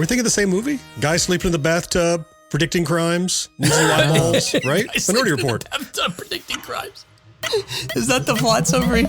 we thinking the same movie? Guy sleeping in the bathtub, predicting crimes, needs new eyeballs, right? Minority Report. Bathtub predicting crimes. Is that the plot summary?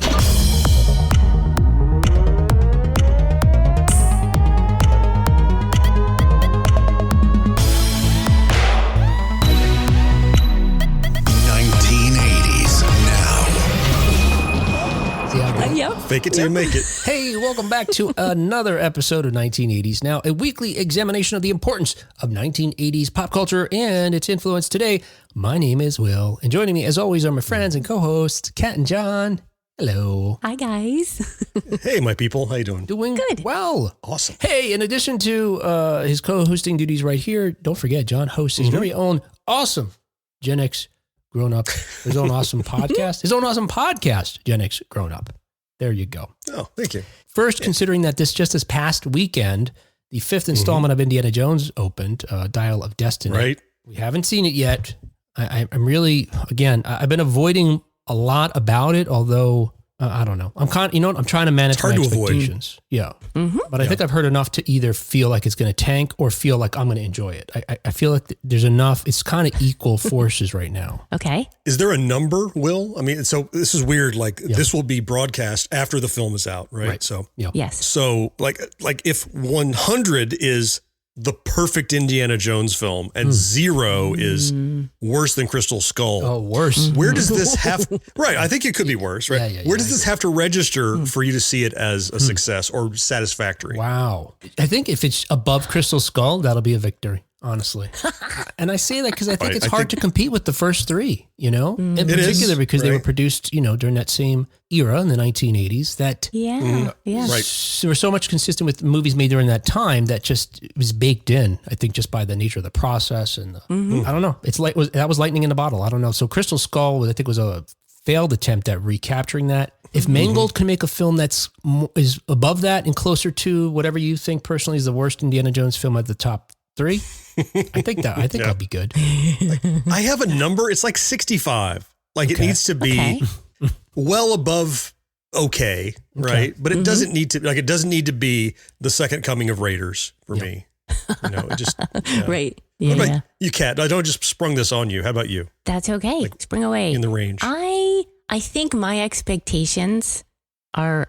Yep. Fake it till you make it. Hey, welcome back to another episode of 1980s Now, a weekly examination of the importance of 1980s pop culture and its influence today. My name is Will, and joining me as always are my friends and co-hosts, Kat and Jon. Hello. Hi, guys. Hey, my people. How you doing? Doing good. Well. Awesome. Hey, in addition to his co-hosting duties right here, don't forget, Jon hosts his very own awesome Gen X Grown Up, his own awesome podcast, Gen X Grown Up. There you go. Oh, thank you. First, considering that this past weekend, the fifth installment of Indiana Jones opened, Dial of Destiny. Right. We haven't seen it yet. I'm really, again, I've been avoiding a lot about it, although I don't know. I'm trying to manage my expectations. Yeah. Mm-hmm. But I think I've heard enough to either feel like it's going to tank or feel like I'm going to enjoy it. I feel like there's enough. It's kind of equal forces right now. Okay. Is there a number, Will? I mean, so this is weird. Like this will be broadcast after the film is out, right? So yes. So like if 100 is the perfect Indiana Jones film and 0 is worse than Crystal Skull. Oh, worse. Where does this have, right? I think it could be worse, right? Yeah, Where does this have to register for you to see it as a success or satisfactory? Wow. I think if it's above Crystal Skull, that'll be a victory, honestly. And I say that because I think it's hard to compete with the first three, in particular because they were produced, during that same era in the 1980s that Right. There was so much consistent with movies made during that time that just was baked in, I think, just by the nature of the process. And I don't know. That was lightning in a bottle. I don't know. So Crystal Skull, I think, was a failed attempt at recapturing that. If Mangold can make a film that's is above that and closer to whatever you think personally is the worst Indiana Jones film at the top 3, I think that'll be good. I have a number. It's like 65. Like it needs to be well above okay, right? But it doesn't need to. It doesn't need to be the second coming of Raiders for me. It just Right. Yeah. What about you, Kat? I don't just sprung this on you. How about you? That's okay. Spring away. In the range. I think my expectations are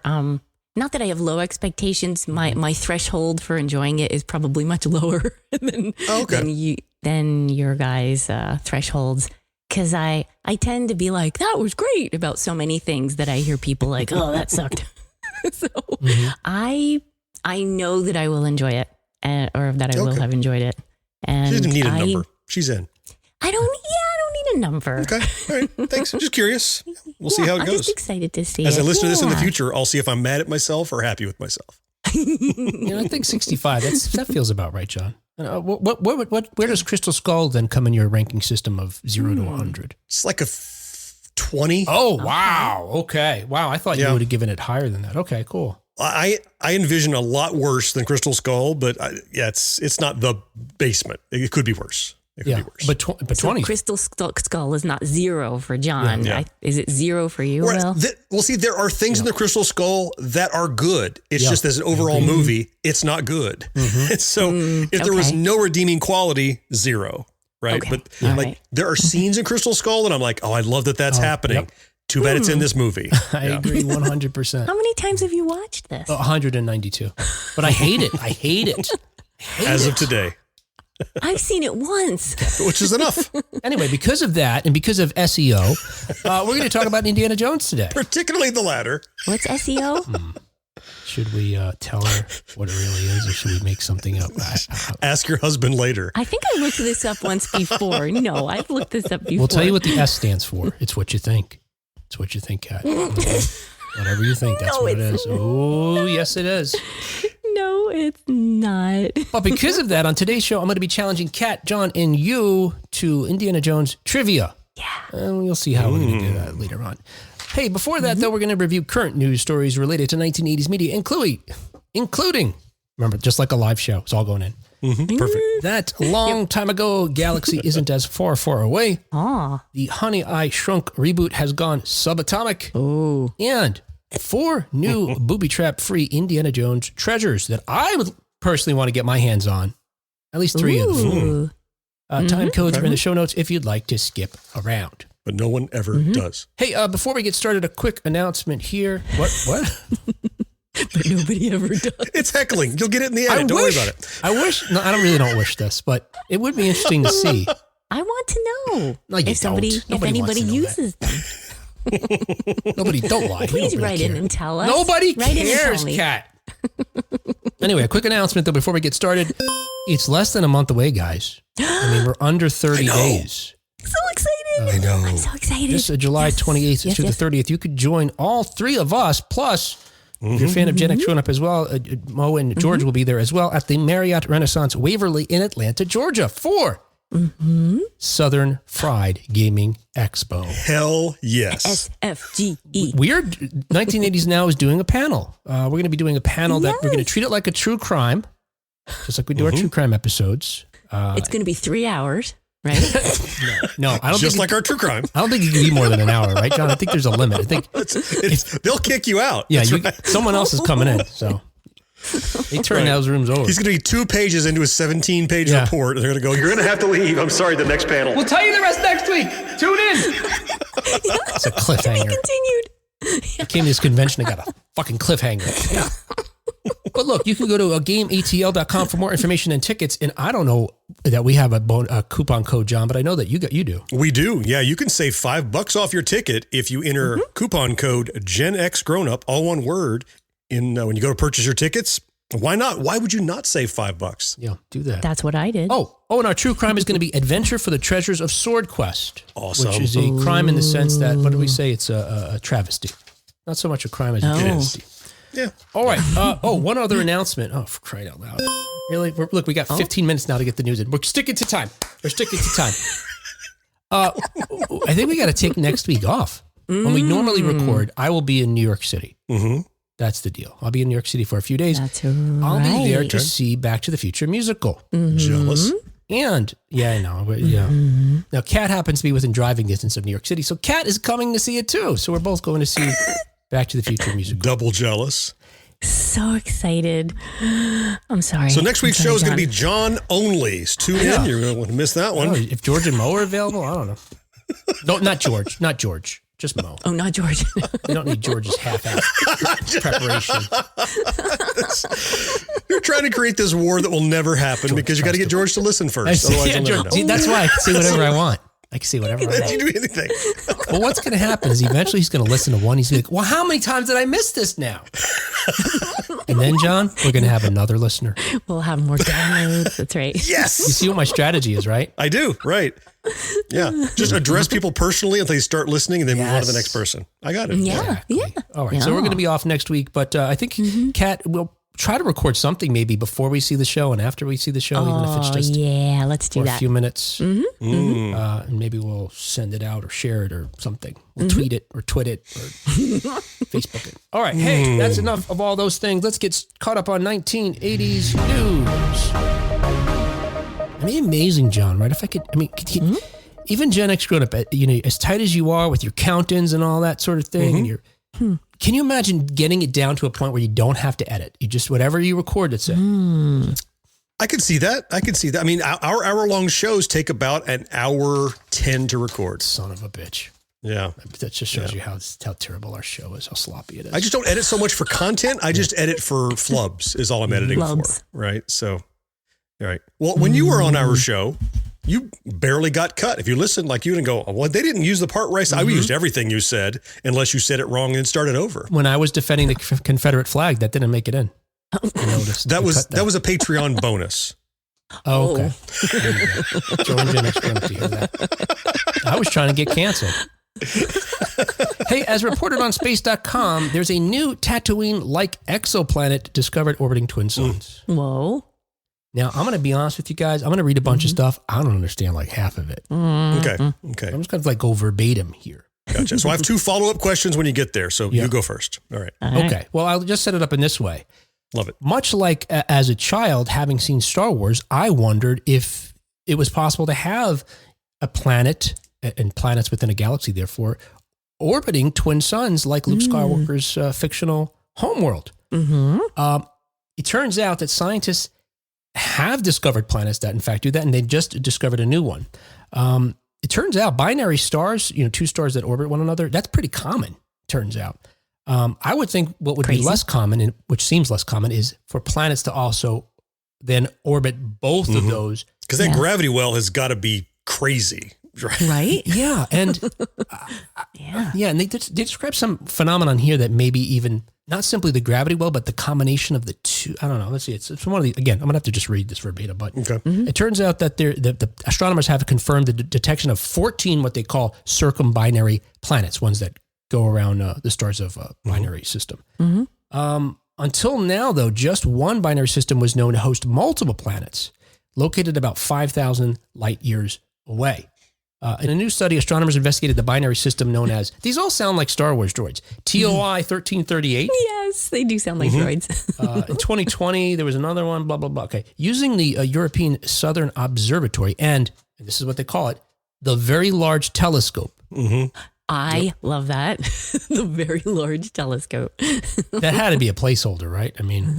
not that I have low expectations. My threshold for enjoying it is probably much lower than your guys' thresholds. Because I tend to be like, that was great about so many things that I hear people like, oh, that sucked. So I know that I will enjoy it or that I will have enjoyed it. And she doesn't need a number. She's in. I don't need a number. Okay. All right. Thanks. I'm just curious. We'll see how it goes. I'm just excited to see As I listen to this in the future, I'll see if I'm mad at myself or happy with myself. I think 65. That feels about right, Jon. Where does Crystal Skull then come in your ranking system of 0 to 100? It's like a 20. Oh, wow. Okay. Wow. I thought you would have given it higher than that. Okay, cool. I envision a lot worse than Crystal Skull, but it's not the basement. It could be worse. It could be worse. But 20. Crystal Skull is not 0 for Jon. Yeah. Is it 0 for you, Will? Well, see, there are things in the Crystal Skull that are good. It's just as an overall movie, it's not good. So if there was no redeeming quality, 0, right? Okay. But there are scenes in Crystal Skull and I'm like, oh, I love that's happening. Yep. Too bad it's in this movie. I agree 100%. How many times have you watched this? 192. But I hate it. As of today. I've seen it once. Which is enough. Anyway, because of that and because of SEO, we're going to talk about Indiana Jones today. Particularly the latter. What's SEO? Should we tell her what it really is or should we make something up? Ask your husband later. I think I looked this up once before. No, I've looked this up before. We'll tell you what the S stands for. It's what you think. It's what you think, Kat. Whatever you think, that's what it is. Oh, yes, it is. No, it's not. But because of that, on today's show, I'm going to be challenging Kat, Jon, and you to Indiana Jones trivia. Yeah. And we'll see how we're going to do that later on. Hey, before that, though, we're going to review current news stories related to 1980s media, including, remember, just like a live show, it's all going in. Perfect. That long time ago galaxy isn't as far away. The Honey, I Shrunk reboot has gone subatomic. Oh. And 4 new booby-trap-free Indiana Jones treasures that I personally want to get my hands on. At least 3 of them. Time codes are in the show notes if you'd like to skip around. But no one ever does. Hey, before we get started, a quick announcement here. What? But nobody ever does. It's heckling. You'll get it in the edit. Don't worry about it. I wish. No, I don't wish this, but it would be interesting to see. I want to know No, you if anybody uses them. Nobody, don't lie. Please Nobody write in and tell us. Nobody Write in and cares, tell me. Kat. Anyway, a quick announcement though before we get started. It's less than a month away, guys. I mean, we're under 30 days. So excited. I know. I'm so excited. This is July 28th through the 30th. You could join all 3 of us, plus if you're a fan of Gen X Growing Up as well, Mo and George will be there as well at the Marriott Renaissance Waverly in Atlanta, Georgia for Southern Fried Gaming Expo. Hell yes. SFGE. Weird 1980s Now is doing a panel. We're going to be doing a panel that we're going to treat it like a true crime, just like we do our true crime episodes. It's going to be 3 hours, right? No, I don't Just think like our true crime. I don't think it can be more than an hour, right, John? I think there's a limit. I think They'll kick you out. yeah, That's right. someone else is coming in, so they turn those rooms over. He's going to be 2 pages into his 17-page Yeah. report. And they're going to go, you're going to have to leave. I'm sorry, the next panel. We'll tell you the rest next week. Tune in. It's a cliffhanger. Continued. I came to this convention and got a fucking cliffhanger. But look, you can go to gameatl.com for more information and tickets. And I don't know that we have a coupon code, John, but I know that you do. We do. Yeah, you can save $5 off your ticket if you enter coupon code Gen X Grown Up, all one word, in when you go to purchase your tickets. Why not? Why would you not save $5? Yeah, do that. That's what I did. Oh, and our true crime is going to be Adventure for the Treasures of Sword Quest. Awesome. Which is a crime in the sense that, what do we say? It's a travesty. Not so much a crime as a travesty. Yeah. All right. One other announcement. Oh, for crying out loud. Really? Look, we got 15 minutes now to get the news in. We're sticking to time. I think we got to take next week off. When we normally record, I will be in New York City. Mm-hmm. That's the deal. I'll be in New York City for a few days. That's right. I'll be there to see Back to the Future musical. Jealous. And, yeah, I know. But, yeah. Now, Kat happens to be within driving distance of New York City, so Kat is coming to see it too. So we're both going to see Back to the Future musical. Double jealous. So excited. I'm sorry. So next week's show is going to be John only. Tune in. You're going to miss that one. Oh, if George and Mo are available, I don't know. No, not George. Just Mo. Oh, not George. You don't need George's half-assed preparation. You're trying to create this war that will never happen because you got to get George to listen first. Otherwise, you'll never know. See, that's why I can say whatever I want. I can say whatever I Let want. you do anything. But what's going to happen is eventually he's going to listen to one. He's going to be like, well, how many times did I miss this now? And then, John, we're going to have another listener. We'll have more downloads. That's right. Yes. You see what my strategy is, right? I do. Right. Yeah. Just address people personally until they start listening and then move on to the Yes. next person. I got it. Yeah. Exactly. Yeah. All right. So we're going to be off next week, but I think Kat will try to record something maybe before we see the show and after we see the show, even if it's just yeah. Let's do for a that. few minutes. And maybe we'll send it out or share it or something. We'll tweet it or twit it or Facebook it. All right. Hey, that's enough of all those things. Let's get caught up on 1980s news. I mean, amazing, John, right? If I could, even Gen X Grown Up, as tight as you are with your count-ins and all that sort of thing, and you're, can you imagine getting it down to a point where you don't have to edit? You just, whatever you record, it's it. I could see that. I mean, our hour-long shows take about an hour 10 to record. Son of a bitch. Yeah. That just shows you how terrible our show is, how sloppy it is. I just don't edit so much for content. I just edit for flubs is all I'm editing for. Right. So, all right. Well, when you were on our show, you barely got cut. If you listen, like you didn't go, well, they didn't use the part right. I used everything you said, unless you said it wrong and then started over. When I was defending the Confederate flag, that didn't make it in. That was a Patreon bonus. Oh, okay. Join Gen X Grown Up to hear that. I was trying to get canceled. Hey, as reported on space.com, there's a new Tatooine-like exoplanet discovered orbiting twin suns. Whoa. Now, I'm going to be honest with you guys. I'm going to read a bunch of stuff. I don't understand like half of it. Okay. I'm just going to like go verbatim here. Gotcha. So I have 2 follow-up questions when you get there. So you go first. All right. Okay. Well, I'll just set it up in this way. Love it. Much like as a child, having seen Star Wars, I wondered if it was possible to have a planet and planets within a galaxy, therefore, orbiting twin suns like Luke Skywalker's fictional homeworld. It turns out that scientists have discovered planets that in fact do that, and they just discovered a new one. It turns out binary stars, two stars that orbit one another, that's pretty common, turns out. I would think what would be less common, and which seems less common, is for planets to also then orbit both of those. Because that gravity well has got to be crazy. Right? Yeah. And and they describe some phenomenon here that maybe even not simply the gravity well, but the combination of the two. I don't know. Let's see. It's one of the, again, I'm going to have to just read this verbatim, but it turns out that the astronomers have confirmed the detection of 14 what they call circumbinary planets, ones that go around the stars of a binary system. Until now, though, just one binary system was known to host multiple planets located about 5,000 light years away. In a new study, astronomers investigated the binary system known as, these all sound like Star Wars droids, TOI 1338. Yes, they do sound like droids. In 2020, there was another one, blah, blah, blah. Okay. Using the European Southern Observatory and this is what they call it, the Very Large Telescope. I love that. The Very Large Telescope. That had to be a placeholder, right? I mean,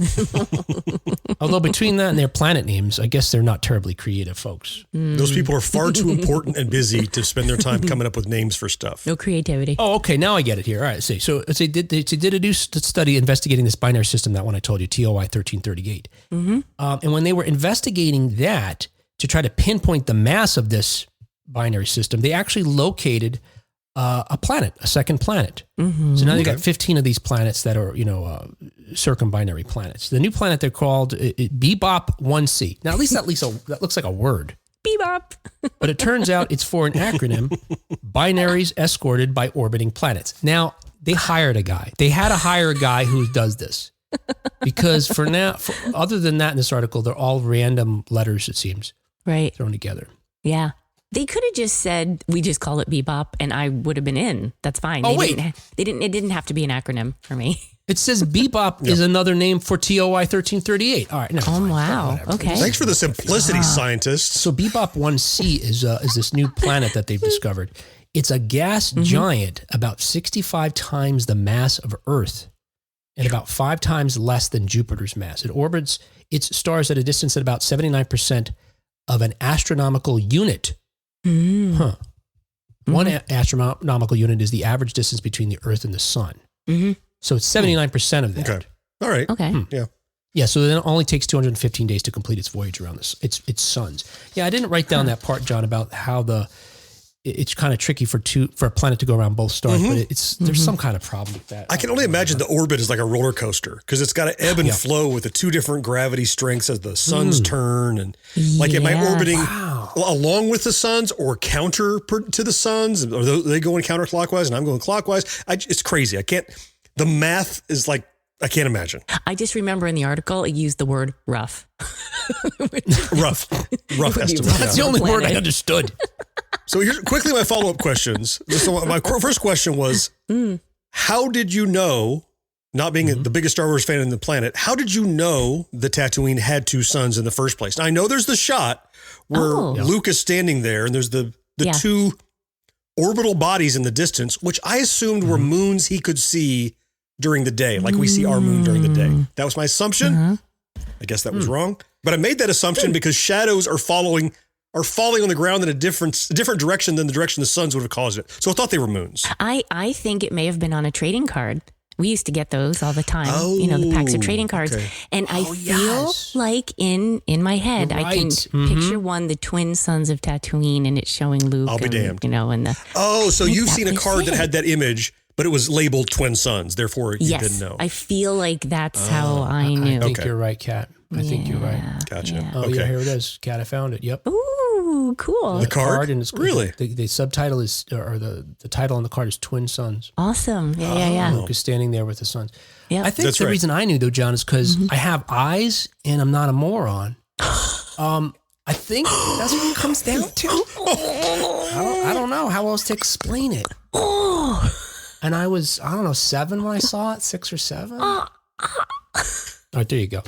although between that and their planet names, I guess they're not terribly creative folks. Those people are far too important and busy to spend their time coming up with names for stuff. No creativity. Oh, okay. Now I get it here. All right. See, so they did a new study investigating this binary system, that one I told you, TOI 1338. And when they were investigating that to try to pinpoint the mass of this binary system, they actually located a planet, a second planet. So now they got 15 of these planets that are, circumbinary planets. The new planet they're called Bebop 1C. Now, at least that looks like a word. Bebop. But it turns out it's for an acronym, Binaries Escorted by Orbiting Planets. Now, they hired a guy. They had to hire a guy who does this. Because other than that in this article, they're all random letters, it seems. Right. Thrown together. Yeah. They could have just said, we just call it Bebop, and I would have been in. That's fine. It didn't have to be an acronym for me. It says Bebop is another name for TOI 1338. All right. Wow. Okay. Thanks for the simplicity, scientists. So Bebop 1C is this new planet that they've discovered. It's a gas giant about 65 times the mass of Earth and about 5 times less than Jupiter's mass. It orbits its stars at a distance at about 79% of an astronomical unit. One astronomical unit is the average distance between the Earth and the Sun. So it's 79% of that. Okay. All right. Okay. Yeah. So then it only takes 215 days to complete its voyage around its suns. Yeah, I didn't write down that part, John, about how it's kind of tricky for a planet to go around both stars, but there's some kind of problem with that. I can only imagine the orbit is like a roller coaster because it's got to ebb and flow with the two different gravity strengths as the suns turn. And like, am I orbiting along with the suns or counter to the suns? Or are they going counterclockwise and I'm going clockwise? It's crazy. The math is like, I can't imagine. I just remember in the article, it used the word rough. rough estimate. That's the only word I understood. So here's quickly my follow-up questions. So my first question was, how did you know, not being the biggest Star Wars fan in the planet, how did you know the Tatooine had 2 suns in the first place? Now, I know there's the shot where Luke is standing there and there's the 2 orbital bodies in the distance, which I assumed were moons he could see during the day, like we see our moon during the day. That was my assumption. I guess that was wrong. But I made that assumption because shadows are falling on the ground in a different direction than the direction the suns would have caused it. So I thought they were moons. I think it may have been on a trading card. We used to get those all the time, the packs of trading cards. Okay. And I feel like in my head, I can picture the twin sons of Tatooine, and it's showing Luke. I'll be damned. So you've seen a card that had that image, but it was labeled twin sons. Therefore, you didn't know. I feel like that's how I knew. I think you're right, Kat. I think you're right. Gotcha. Yeah. Oh, yeah, here it is. Kat, I found it. Yep. Ooh, cool. The card? And it's really? The subtitle is, or the title on the card is Twin Sons. Awesome. Yeah. Luke is standing there with the sons. Yeah. I think the reason I knew, though, John, is because I have eyes and I'm not a moron. I think that's what it comes down to. I don't know how else to explain it. And I was, 7 when I saw it, 6 or 7. All right, there you go.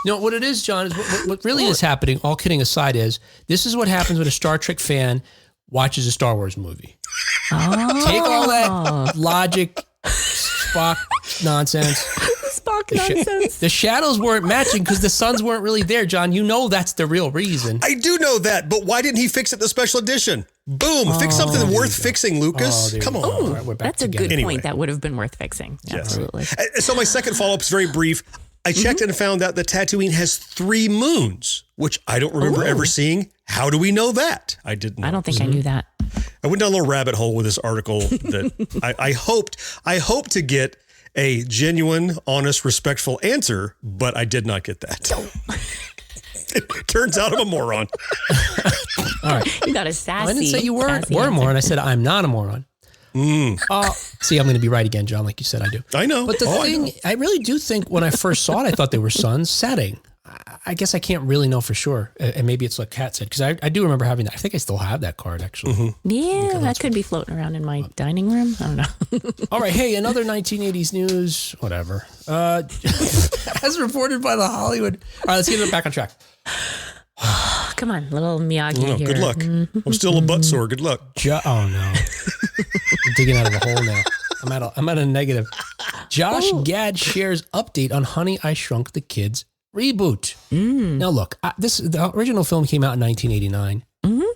What it is, John, is what really is happening, all kidding aside, is this is what happens when a Star Trek fan watches a Star Wars movie. Take all that logic, Spock nonsense. Spock talk nonsense. The shadows weren't matching because the suns weren't really there, John. You know that's the real reason. I do know that, but why didn't he fix it the special edition? Boom. Fix something worth fixing, Lucas. Come on. Oh, Right, we're back that's a together. good Anyway. point. That would have been worth fixing. Absolutely. So my second follow-up is very brief. I checked and found out that Tatooine has 3 moons, which I don't remember ever seeing. How do we know that? I didn't know. I don't think I knew that. I went down a little rabbit hole with this article that I hoped to get a genuine, honest, respectful answer, but I did not get that. It turns out I'm a moron. All right. You got a sassy. I didn't say you were a moron. I said I'm not a moron. See, I'm going to be right again, John, like you said I do. I know. But the thing, I really do think when I first saw it, I thought they were suns setting. I guess I can't really know for sure. And maybe it's like Kat said, because I do remember having that. I think I still have that card, actually. Yeah, that could be floating around in my dining room. I don't know. All right. Hey, another 1980s news, whatever. As reported by the Hollywood. All right, let's get it back on track. Come on, little Miyagi here. Good luck. I'm still a butt sore. Good luck. Oh, no. I'm digging out of the hole now. I'm at a negative. Josh Gad shares update on Honey, I Shrunk the Kids reboot. Now, look, the original film came out in 1989.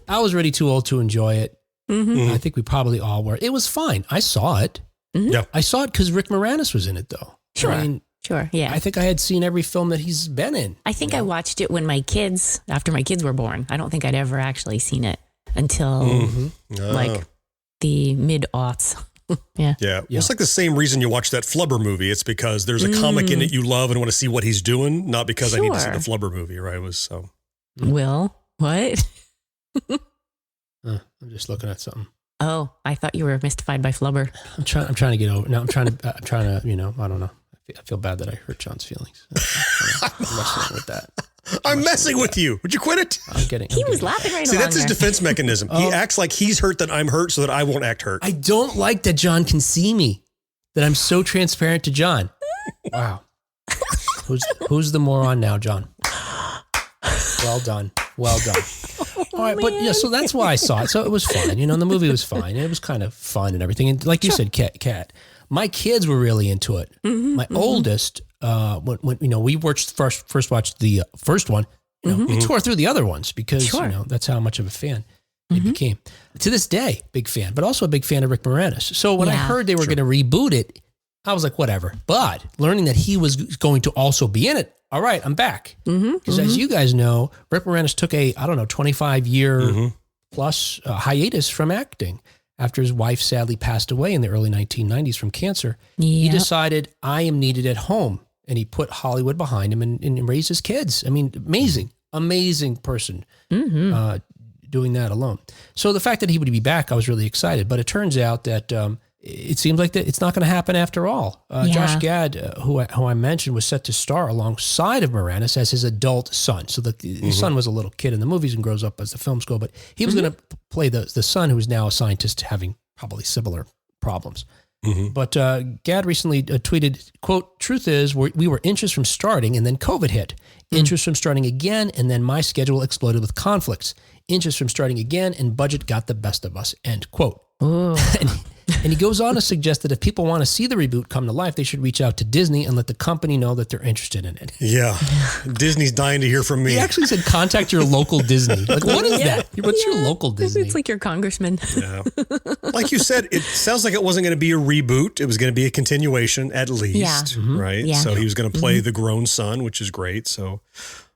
I was already too old to enjoy it. I think we probably all were. It was fine. I saw it. Yeah. I saw it because Rick Moranis was in it, though. Sure. Sure. Yeah. I think I had seen every film that he's been in. I think I watched it when after my kids were born. I don't think I'd ever actually seen it until like the mid-aughts. Yeah. It's like the same reason you watch that Flubber movie. It's because there's a comic in it you love and want to see what he's doing, not because I need to see the Flubber movie, right? It was so. Will, what? I'm just looking at something. Oh, I thought you were mystified by Flubber. I'm trying to get over. No, I'm trying to, I don't know. I feel bad that I hurt John's feelings. I'm wrestling with that. I'm messing with you. Would you quit it? He was laughing right along. See, that's his there. defense mechanism. He acts like he's hurt that I'm hurt so that I won't act hurt. I don't like that John can see me, that I'm so transparent to John. Wow. Who's the moron now, John? Well done. Well done. All right, but yeah, so that's why I saw it. So it was fun. The movie was fine. It was kind of fun and everything. And like you said, Kat, my kids were really into it. My oldest, when we first watched the first one, he tore through the other ones because that's how much of a fan he became. To this day, big fan, but also a big fan of Rick Moranis. So when I heard they were going to reboot it, I was like, whatever. But learning that he was going to also be in it, all right, I'm back. Because as you guys know, Rick Moranis took a 25-year plus hiatus from acting. After his wife sadly passed away in the early 1990s from cancer, he decided, I am needed at home. And he put Hollywood behind him and raised his kids. I mean, amazing person doing that alone. So the fact that he would be back, I was really excited. But it turns out that it seems like that it's not going to happen after all. Josh Gad, who I mentioned, was set to star alongside of Moranis as his adult son. So the son was a little kid in the movies and grows up as the films go, but he was going to play the son who is now a scientist having probably similar problems. But Gad recently tweeted, quote, truth is we were inches from starting and then COVID hit. Inches from starting again and then my schedule exploded with conflicts. Inches from starting again and budget got the best of us, end quote. And he goes on to suggest that if people want to see the reboot come to life, they should reach out to Disney and let the company know that they're interested in it. Yeah. Disney's dying to hear from me. He actually said, contact your local Disney. Like, what is that? What's your local Disney? It's like your congressman. Yeah. Like you said, it sounds like it wasn't going to be a reboot. It was going to be a continuation at least, right? Yeah. So he was going to play the grown son, which is great. So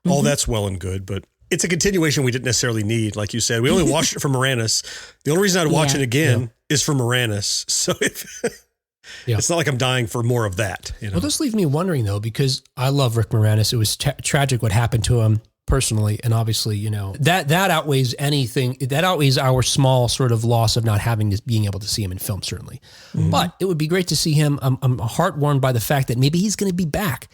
all that's well and good, but it's a continuation we didn't necessarily need. Like you said, we only watched it for Moranis. The only reason I'd watch it again is for Moranis. So it's not like I'm dying for more of that. Well, this leaves me wondering though, because I love Rick Moranis. It was tragic what happened to him personally. And obviously, that outweighs anything. That outweighs our small sort of loss of not being able to see him in film, certainly. But it would be great to see him. I'm heartwarmed by the fact that maybe he's going to be back.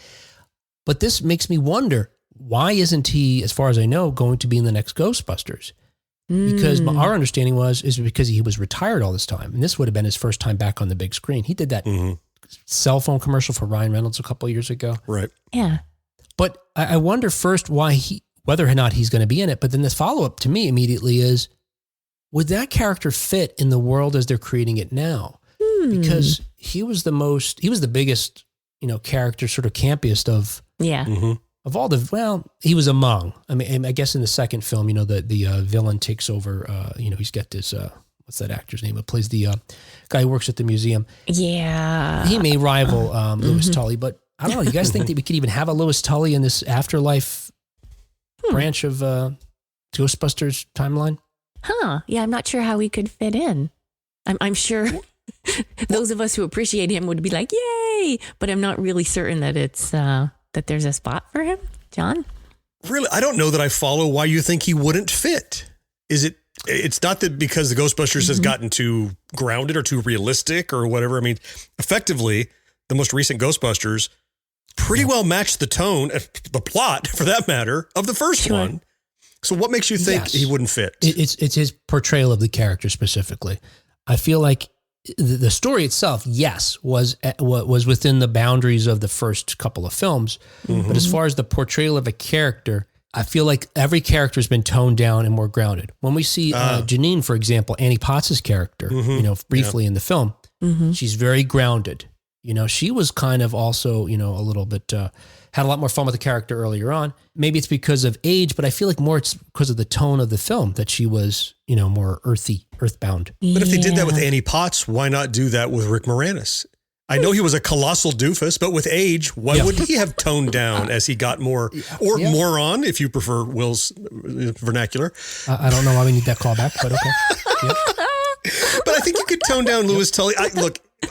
But this makes me wonder, why isn't he, as far as I know, going to be in the next Ghostbusters? Because our understanding is because he was retired all this time. And this would have been his first time back on the big screen. He did that cell phone commercial for Ryan Reynolds a couple of years ago. Right. Yeah. But I wonder first whether or not he's going to be in it. But then the follow-up to me immediately is, would that character fit in the world as they're creating it now? Because he was the biggest character, sort of campiest of all the, well, he was among. I mean, I guess in the second film, the villain takes over. He's got this. What's that actor's name? Who plays the guy who works at the museum? Yeah, he may rival Louis Tully, but I don't know. You guys think that we could even have a Louis Tully in this afterlife branch of Ghostbusters timeline? Huh? Yeah, I'm not sure how he could fit in. I'm sure those of us who appreciate him would be like, "Yay!" But I'm not really certain that it's that there's a spot for him. John? Really, I don't know that I follow why you think he wouldn't fit. Is it? It's not that because the Ghostbusters has gotten too grounded or too realistic or whatever. I mean, effectively, the most recent Ghostbusters pretty well matched the tone, the plot for that matter, of the first one. So what makes you think he wouldn't fit? It's his portrayal of the character specifically. I feel like the story itself, yes, was within the boundaries of the first couple of films. But as far as the portrayal of a character, I feel like every character has been toned down and more grounded. When we see Janine, for example, Annie Potts' character, briefly in the film, she's very grounded. She was kind of also, a little bit, had a lot more fun with the character earlier on. Maybe it's because of age, but I feel like more it's because of the tone of the film that she was, more earthbound. But if they did that with Annie Potts, why not do that with Rick Moranis? I know he was a colossal doofus, but with age, why wouldn't he have toned down as he got more, or moron, if you prefer Will's vernacular? I don't know why we need that callback, but okay. But I think you could tone down Louis Tully.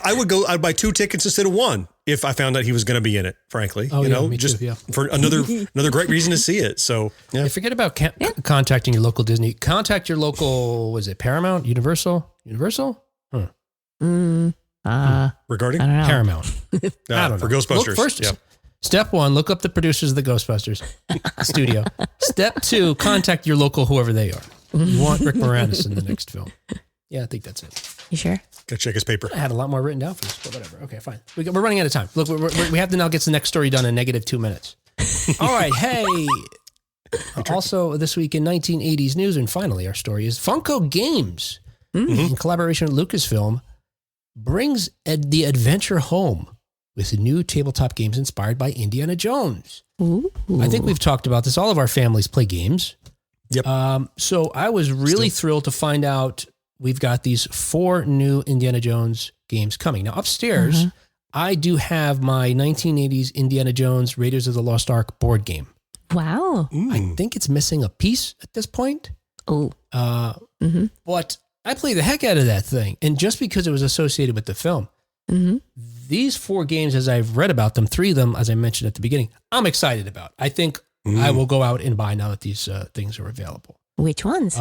I'd buy 2 tickets instead of 1 if I found out he was going to be in it, frankly. Me just too, for another great reason to see it. So, forget about contacting your local Disney. Contact your local, was it Paramount, Universal? Regarding? I don't know. Paramount. I don't know. For Ghostbusters. First, step 1, look up the producers of the Ghostbusters studio. Step 2, contact your local whoever they are. You want Rick Moranis in the next film. Yeah, I think that's it. You sure? Gotta check his paper. I had a lot more written down for this, but whatever. Okay, fine. We're running out of time. Look, we have to now get the next story done in -2 minutes. All right, hey. Also, this week in 1980s news, and finally our story is Funko Games, in collaboration with Lucasfilm, brings the adventure home with new tabletop games inspired by Indiana Jones. Ooh. I think we've talked about this. All of our families play games. Yep. So I was really thrilled to find out we've got these 4 new Indiana Jones games coming. Now, upstairs, I do have my 1980s Indiana Jones Raiders of the Lost Ark board game. Wow. I think it's missing a piece at this point. Oh. But I played the heck out of that thing. And just because it was associated with the film, these 4 games, as I've read about them, 3 of them, as I mentioned at the beginning, I'm excited about. I think I will go out and buy now that these things are available. Which ones?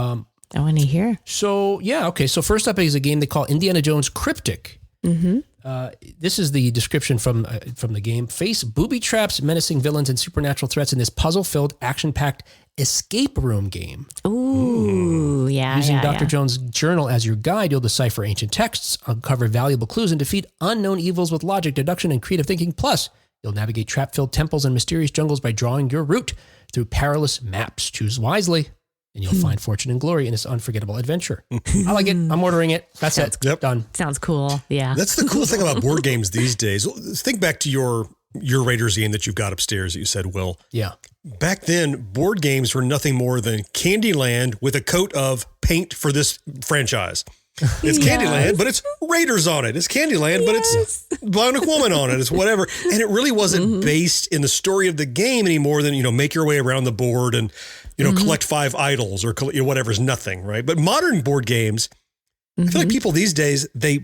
I want to hear. So, okay. So first up is a game they call Indiana Jones Cryptic. This is the description from the game. Face booby traps, menacing villains, and supernatural threats in this puzzle-filled, action-packed escape room game. Ooh, yeah. Using Dr. Jones' journal as your guide, you'll decipher ancient texts, uncover valuable clues, and defeat unknown evils with logic, deduction, and creative thinking. Plus, you'll navigate trap-filled temples and mysterious jungles by drawing your route through perilous maps. Choose wisely, and you'll find fortune and glory in this unforgettable adventure. I like it. I'm ordering it. That's it. Yep. Done. Sounds cool. Yeah. That's the cool thing about board games these days. Think back to your Raiders game that you've got upstairs that you said, Will. Yeah. Back then, board games were nothing more than Candyland with a coat of paint for this franchise. It's Candyland, but it's Raiders on it. It's Candyland, but it's Bionic Woman on it. It's whatever. And it really wasn't based in the story of the game any more than, make your way around the board and, collect 5 idols or whatever's nothing, right? But modern board games, I feel like people these days, they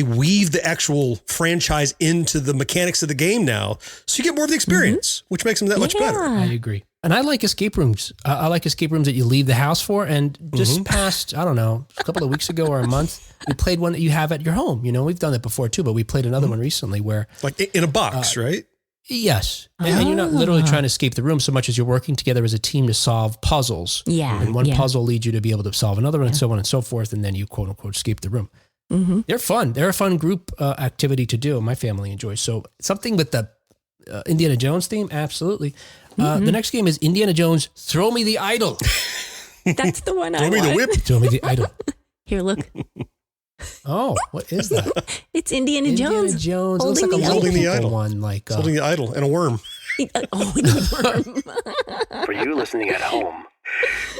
weave the actual franchise into the mechanics of the game now. So you get more of the experience, which makes them that much better. I agree. And I like escape rooms. I like escape rooms that you leave the house for. And just past, I don't know, a couple of weeks ago or a month, we played one that you have at your home. We've done that before too, but we played another one recently where... Like in a box, right? Yes. And you're not literally trying to escape the room so much as you're working together as a team to solve puzzles. Yeah. And one puzzle leads you to be able to solve another one and so on and so forth. And then you quote unquote escape the room. They're fun. They're a fun group activity to do. My family enjoys. So something with the Indiana Jones theme, absolutely. The next game is Indiana Jones, Throw Me the Idol. That's the one I want. Throw me the whip. Throw me the idol. Here, look. Oh, what is that? It's Indiana Jones. Jones. It looks like a holding the idol. One, like holding the idol and a worm. For you listening at home,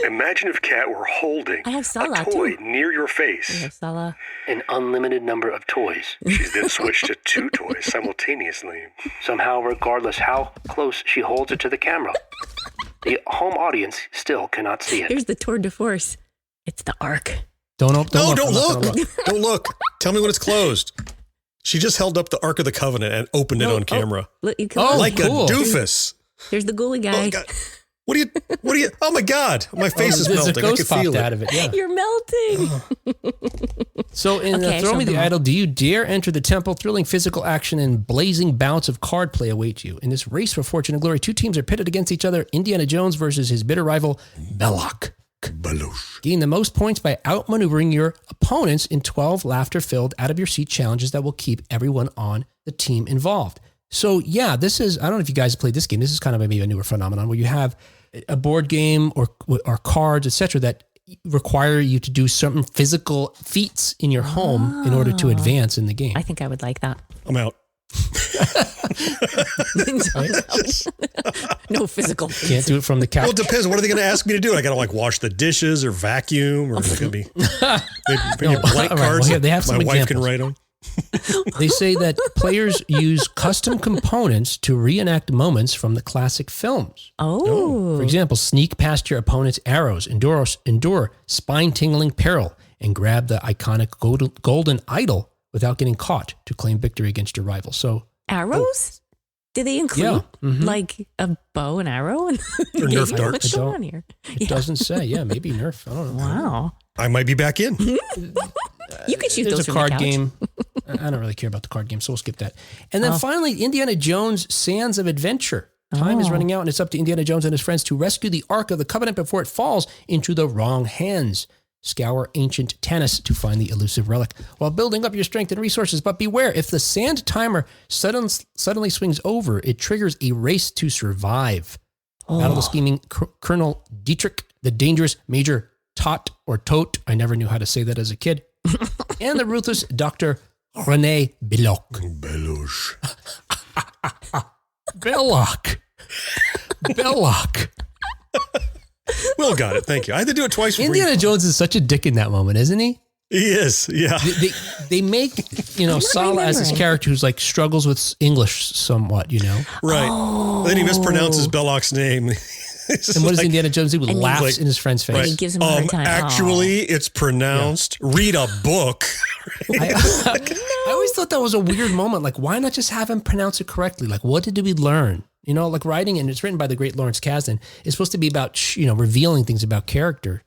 imagine if Kat were holding a toy near your face. Sala. An unlimited number of toys. She's then switched to 2 toys simultaneously. Somehow, regardless how close she holds it to the camera, the home audience still cannot see it. Here's the tour de force. It's the Ark. Don't look. Don't look. Tell me when it's closed. She just held up the Ark of the Covenant and opened it on camera. Like cool. A doofus. Here's the ghoulie guy. What do you, oh my God, my face is melting. A ghost I can feel out of it. Yeah. You're melting. So in Throw Me the Idol, do you dare enter the temple? Thrilling physical action and blazing bouts of card play await you. In this race for fortune and glory, 2 teams are pitted against each other. Indiana Jones versus his bitter rival, Belloc. Gain the most points by outmaneuvering your opponents in 12 laughter-filled, out-of-your-seat challenges that will keep everyone on the team involved. So yeah, this is, I don't know if you guys played this game. This is kind of maybe a newer phenomenon where you have a board game or cards, etc., that require you to do certain physical feats in your home in order to advance in the game. I think I would like that. I'm out. No physical. Can't do it from the couch. Well, it depends. What are they going to ask me to do? I got to like wash the dishes or vacuum, or is it going to be blank cards? They have some my wife examples. can write on. They say that players use custom components to reenact moments from the classic films. Oh. For example, sneak past your opponent's arrows, endure spine-tingling peril, and grab the iconic golden idol without getting caught to claim victory against your rival. So arrows? Do they include like a bow and arrow? And or Nerf darts? What's going on here? It doesn't say. Yeah, maybe Nerf. I don't know. Wow. I might be back in. You could shoot There's those a from card the couch. game. I don't really care about the card game, so we'll skip that. And then finally, Indiana Jones Sands of Adventure. Time is running out, and it's up to Indiana Jones and his friends to rescue the Ark of the Covenant before it falls into the wrong hands. Scour ancient Tanis to find the elusive relic while building up your strength and resources. But beware, if the sand timer suddenly swings over, it triggers a race to survive. Battle the scheming Colonel Dietrich, the dangerous Major Tot or Tote, I never knew how to say that as a kid, and the ruthless Dr. René Belloc. Belloc. Will got it. Thank you. I had to do it twice. For Indiana Jones is such a dick in that moment, isn't he? He is. Yeah. They make, Sala as this character who's like struggles with English somewhat, Right. Oh. Then he mispronounces Belloc's name. And what does Indiana Jones do? He laughs in his friend's face. Right. He gives him a hard time. Actually, it's pronounced. Read a book. I always thought that was a weird moment. Like, why not just have him pronounce it correctly? Like, what did we learn? Like writing, and it's written by the great Lawrence Kasdan. It's supposed to be about, revealing things about character.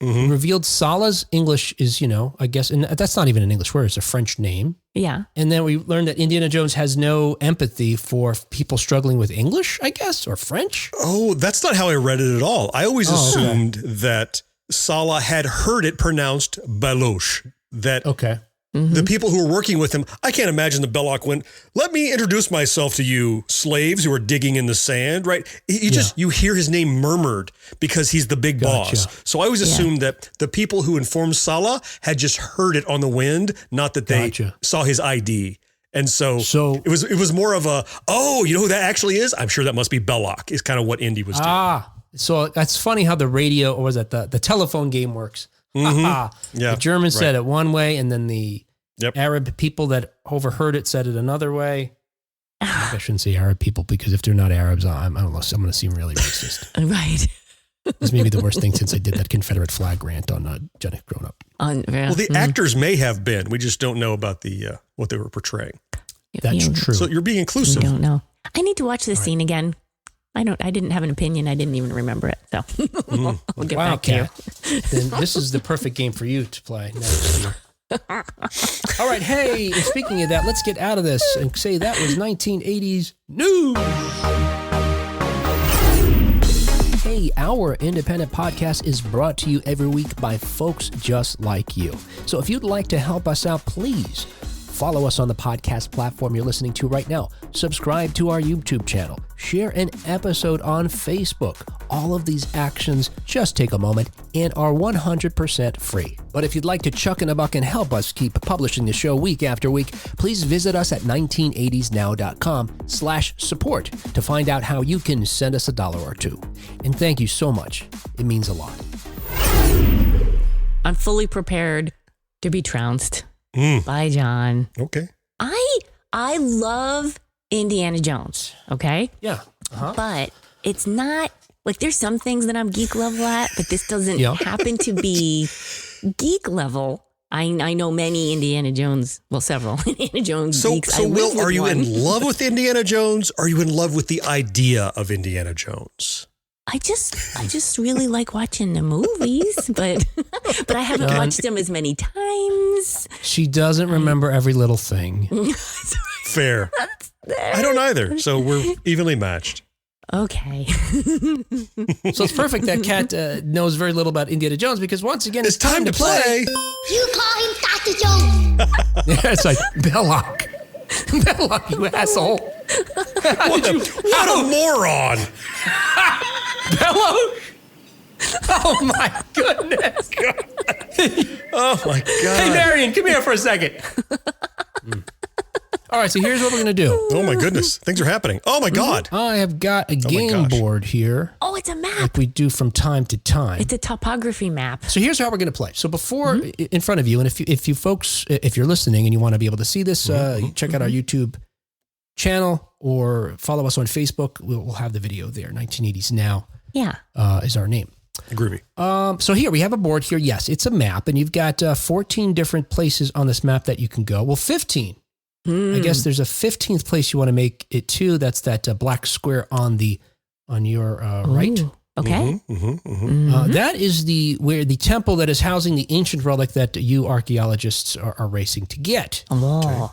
Mm-hmm. Revealed Sala's English is, I guess, and that's not even an English word. It's a French name. Yeah. And then we learned that Indiana Jones has no empathy for people struggling with English, I guess, or French. Oh, that's not how I read it at all. I always assumed that Sala had heard it pronounced Baloche. That the people who were working with him, I can't imagine the Belloc went, let me introduce myself to you slaves who are digging in the sand, right? You hear his name murmured because he's the big boss. So I always assumed that the people who informed Sala had just heard it on the wind, not that they saw his ID. And so it was more of a, you know who that actually is? I'm sure that must be Belloc, is kind of what Indy was doing. So that's funny how the radio, or was it the telephone game works. The Germans said it one way, and then the Arab people that overheard it said it another way. I shouldn't say Arab people, because if they're not Arabs, I don't know, I'm going to seem really racist. Right. This may be the worst thing since I did that Confederate flag rant on Jenny Grown Up. Well, the actors may have been. We just don't know about the what they were portraying. That's true. So you're being inclusive. I don't know. I need to watch this scene again. I didn't have an opinion. I didn't even remember it. So we'll get back to you. Then this is the perfect game for you to play next year. All right. Hey, speaking of that, let's get out of this and say that was 1980s news. Hey, our independent podcast is brought to you every week by folks just like you. So if you'd like to help us out, please Follow us on the podcast platform you're listening to right now. Subscribe to our YouTube channel. Share an episode on Facebook. All of these actions just take a moment and are 100% free. But if you'd like to chuck in a buck and help us keep publishing the show week after week, please visit us at 1980snow.com/support to find out how you can send us $1 or $2. And thank you so much. It means a lot. I'm fully prepared to be trounced by John. Okay. I love Indiana Jones, okay? Yeah. Uh-huh. But it's not, like, there's some things that I'm geek level at, but this doesn't happen to be geek level. I know many Indiana Jones, well, several Indiana Jones geeks. So Will, are you in love with Indiana Jones? Or are you in love with the idea of Indiana Jones? I just really like watching the movies, but I haven't watched them as many times. She doesn't remember every little thing. Fair. I don't either. So we're evenly matched. Okay. So it's perfect that Kat knows very little about Indiana Jones because once again, It's time to play. You call him Tatooine. Yeah, it's like, Belloc. Belloc, you asshole. What a moron. Belloc? Oh my goodness. Oh my God. Hey, Marion, come here for a second. All right, so here's what we're going to do. Oh my goodness. Things are happening. Oh my God. I have got a game board here. Oh, it's a map. Like we do from time to time. It's a topography map. So here's how we're going to play. So before, in front of you, and if you folks, if you're listening and you want to be able to see this, check out our YouTube channel or follow us on Facebook. We'll have the video there. 1980s Now is our name. Groovy. So here we have a board here. Yes, it's a map, and you've got 14 different places on this map that you can go. Well, 15. I guess there's a 15th place you want to make it to. That's that black square on your right. Okay. That is where the temple that is housing the ancient relic that you archaeologists are racing to get. Oh. Okay.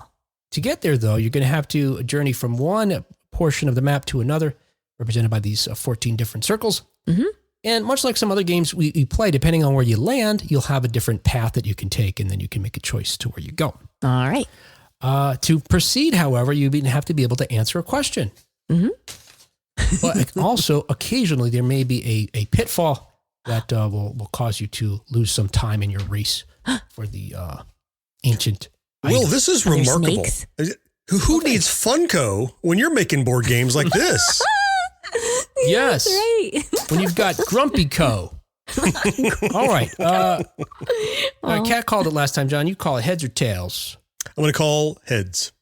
To get there, though, you're going to have to journey from one portion of the map to another, represented by these 14 different circles. And much like some other games we play, depending on where you land, you'll have a different path that you can take, and then you can make a choice to where you go. All right. To proceed, however, you have to be able to answer a question. But also, occasionally, there may be a pitfall that will cause you to lose some time in your race for the ancient Will, item. this is remarkable. snakes? Who needs Funko when you're making board games like this? Yes. That's right. When you've got Grumpy Co. All right. Kat called it last time, John. You call it heads or tails? I'm going to call heads.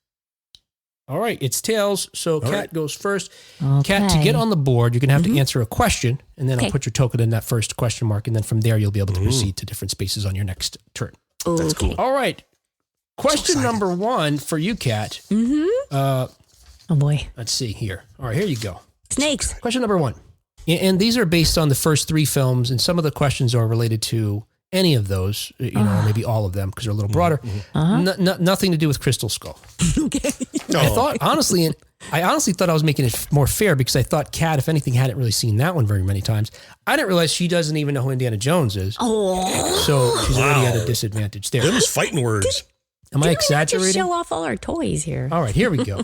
All right. It's tails. So Kat goes first. Okay. Kat, to get on the board, you're going to have to answer a question, and then I'll put your token in that first question mark, and then from there, you'll be able to proceed to different spaces on your next turn. That's cool. All right. Question number 1 for you, Kat. Oh, boy. Let's see here. All right, here you go. Snakes. Question number 1. And these are based on the first 3 films, and some of the questions are related to any of those, or maybe all of them because they're a little broader. Nothing to do with Crystal Skull. Okay. I thought, honestly thought I was making it more fair because I thought Kat, if anything, hadn't really seen that one very many times. I didn't realize she doesn't even know who Indiana Jones is. Oh. So she's already at a disadvantage there. Them's fighting words. Am I Just exaggerating? show off all our toys here. All right, here we go.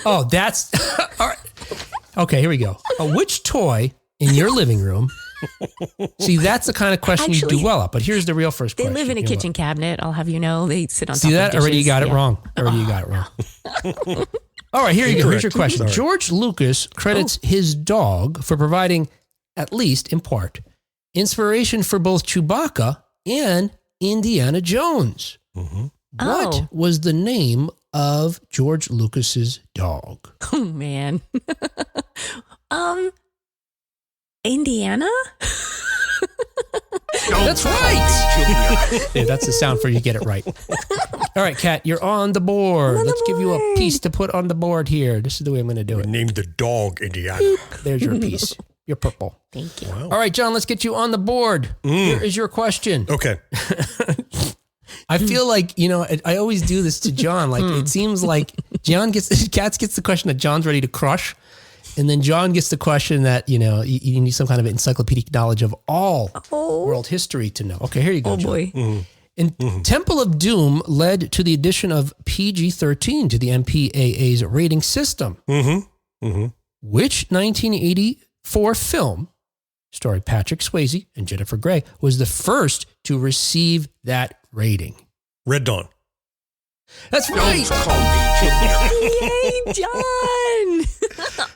Oh, that's all right. Okay, here we go. Which toy in your living room? See, that's the kind of question you do well at. But here's the real first They question. live in a kitchen cabinet. I'll have you know. They sit on top See that? of Already you dishes. got it Yeah. wrong. Already you got it wrong. All right, here you go. Here's your question. Sorry. George Lucas credits his dog for providing, at least in part, inspiration for both Chewbacca and Indiana Jones. What was the name of George Lucas's dog? Oh, man. Indiana? That's right. Yeah, that's the sound for you get it right. All right, Kat, you're on the board. Let's give you a piece to put on the board here. This is the way I'm going to do it. Named the dog Indiana. There's your piece. You're purple. Thank you. Wow. All right, John, let's get you on the board. Here is your question. Okay. I feel like, I always do this to John. Like, it seems like Kat gets the question that John's ready to crush. And then John gets the question that, you need some kind of encyclopedic knowledge of all world history to know. Okay, here you go, Oh, John. boy. And Temple of Doom led to the addition of PG-13 to the MPAA's rating system. Which 1984 film, starring Patrick Swayze and Jennifer Grey, was the first to receive that rating? Red Dawn. That's right. Yay, John!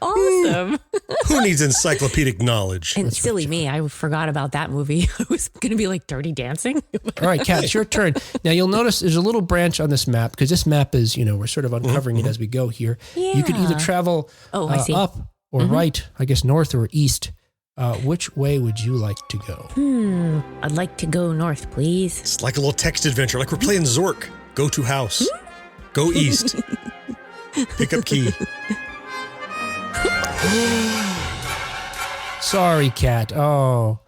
Awesome. Who needs encyclopedic knowledge? And silly me, I forgot about that movie. I was going to be like Dirty Dancing. All right, Kat, it's your turn. Now, you'll notice there's a little branch on this map because this map is, we're sort of uncovering it as we go here. Yeah. You could either travel I see. up or right, I guess north or east. Which way would you like to go? I'd like to go north, please. It's like a little text adventure, like we're playing Zork. Go to house. Go east. Pick up key. Sorry, Kat. Oh.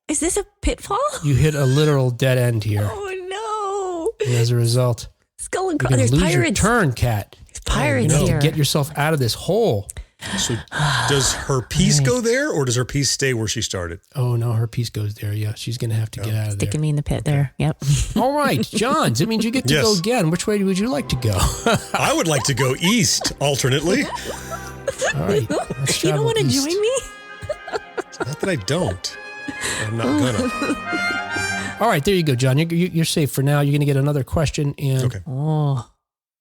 Is this a pitfall? You hit a literal dead end here. Oh, no. And as a result, Skull and you're going There's to lose your pirates. turn, Kat. There's pirates You need here. to get yourself out of this hole. So does her piece go there or does her piece stay where she started? Oh, no, her piece goes there. Yeah, she's going to have to get out of there. Sticking me in the pit there. Yep. All right, John, that means you get to Yes. go again. Which way would you like to go? I would like to go east, alternately. All right. Let's You don't travel want to east. join me? Not that I don't. I'm not gonna. All right, there you go, John. You're safe for now. You're going to get another question. And Okay. Oh.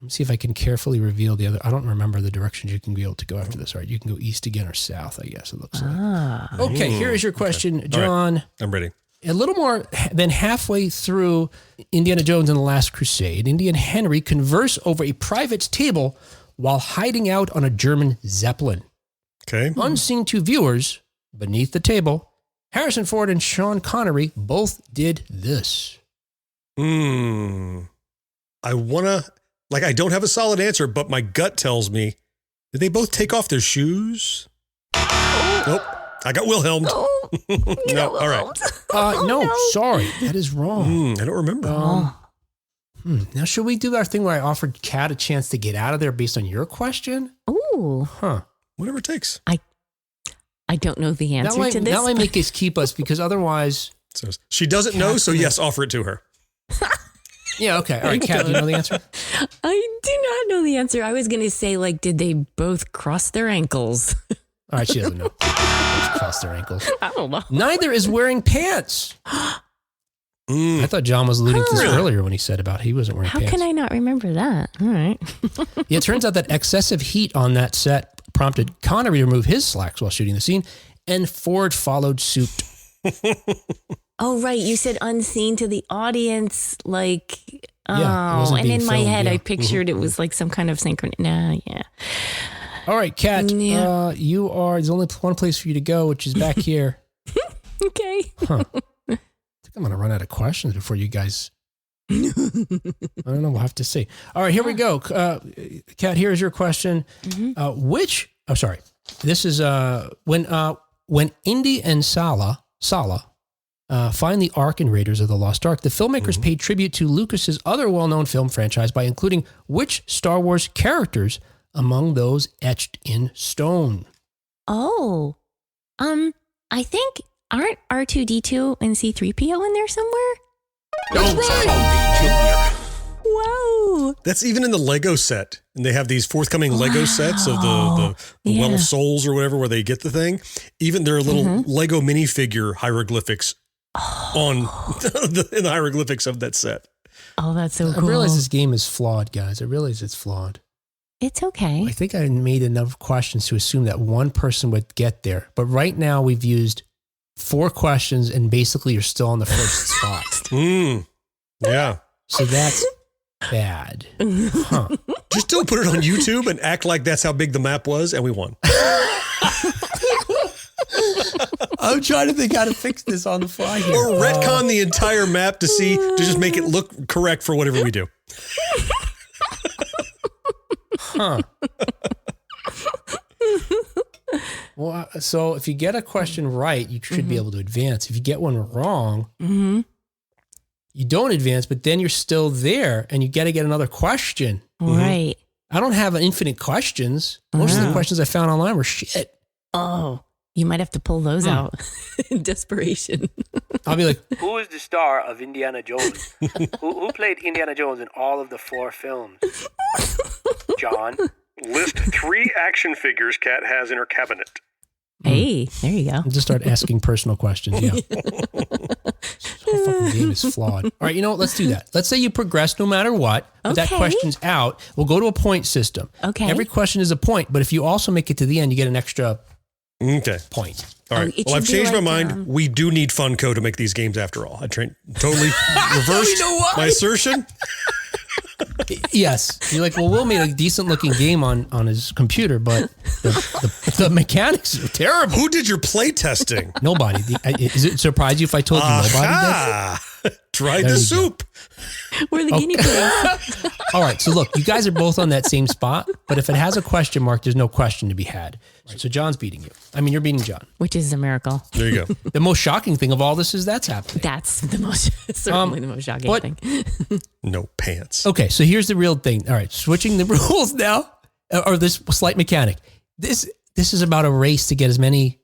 let me see if I can carefully reveal the other. I don't remember the directions you can be able to go after this. All right, you can go east again or south, I guess it looks like. Okay, here is your question, John. I'm ready. A little more than halfway through Indiana Jones and the Last Crusade, Indy and Henry converse over a private table while hiding out on a German Zeppelin. Okay. Unseen to viewers, beneath the table, Harrison Ford and Sean Connery both did this. I don't have a solid answer, but my gut tells me, did they both take off their shoes? Nope. I got Wilhelmed. Oh, No, all right. No, sorry. That is wrong. I don't remember. Now, should we do our thing where I offered Kat a chance to get out of there based on your question? Ooh. Huh. Whatever it takes. I don't know the answer to this. That might make us keep us because otherwise... So she doesn't know, so yes, offer it to her. Yeah, okay. All right, Kat, do you know the answer? I do not know the answer. I was going to say, did they both cross their ankles? All right, she doesn't know. Let's cross their ankles. I don't know. Neither is wearing pants. I thought John was alluding to this earlier when he said about he wasn't wearing How pants. can I not remember that? All right. Yeah, it turns out that excessive heat on that set prompted Connery to remove his slacks while shooting the scene, and Ford followed suit. Oh, right. You said unseen to the audience, Yeah, it wasn't and being in my filmed, head, yeah. I pictured it was like some kind of synchron. Nah, yeah. All right, Kat, Yeah. there's only one place for you to go, which is back here. Okay. I think I'm going to run out of questions before you guys. I don't know. We'll have to see. All right, here we go. Kat, here's your question. This is when Indy and Sala find the Ark and Raiders of the Lost Ark, the filmmakers paid tribute to Lucas's other well-known film franchise by including which Star Wars characters among those etched in stone? Oh, I think aren't R2D2 and C3PO in there somewhere? Wow. That's even in the Lego set. And they have these forthcoming Lego sets of the Well of Souls or whatever, where they get the thing. Even there are little Lego minifigure hieroglyphics in the hieroglyphics of that set. Oh, that's so I cool. realize this game is flawed, guys. I realize it's flawed. It's okay. I think I made enough questions to assume that one person would get there. But right now we've used 4 questions and basically you're still on the first spot. Yeah. So that's bad. Huh. Just don't put it on YouTube and act like that's how big the map was, and we won. I'm trying to think how to fix this on the fly here. Or retcon the entire map to just make it look correct for whatever we do. Huh. Well, so if you get a question right, you should be able to advance. If you get one wrong, you don't advance, but then you're still there and you got to get another question. Right. I don't have infinite questions. Most of the questions I found online were shit. Oh, you might have to pull those out in desperation. I'll be like, Who is the star of Indiana Jones? who played Indiana Jones in all of the 4 films? John. List 3 action figures Kat has in her cabinet. Hey, there you go. I'll just start asking personal questions. Yeah. This whole fucking game is flawed. All right, you know what? Let's do that. Let's say you progress no matter what, but that Okay. question's out. We'll go to a point system. Okay. Every question is a point, but if you also make it to the end, you get an extra Okay. point. All right. it Well, I've should be changed my like, mind. We do need Funko to make these games after all. I totally reversed my assertion. Yes. You're like, well, Will made a decent looking game on his computer, but the mechanics are terrible. Who did your play testing? Nobody. Is it surprise you if I told you nobody did? Aha! Tried There the you soup. We're the guinea pigs. All right. So look, you guys are both on that same spot, but if it has a question mark, there's no question to be had. So John's beating you. I mean, you're beating John. Which is a miracle. There you go. The most shocking thing of all this is that's happening. That's the most, certainly the most shocking but- thing. No pants. Okay, so here's the real thing. All right, switching the rules now, or this slight mechanic. This is about a race to get as many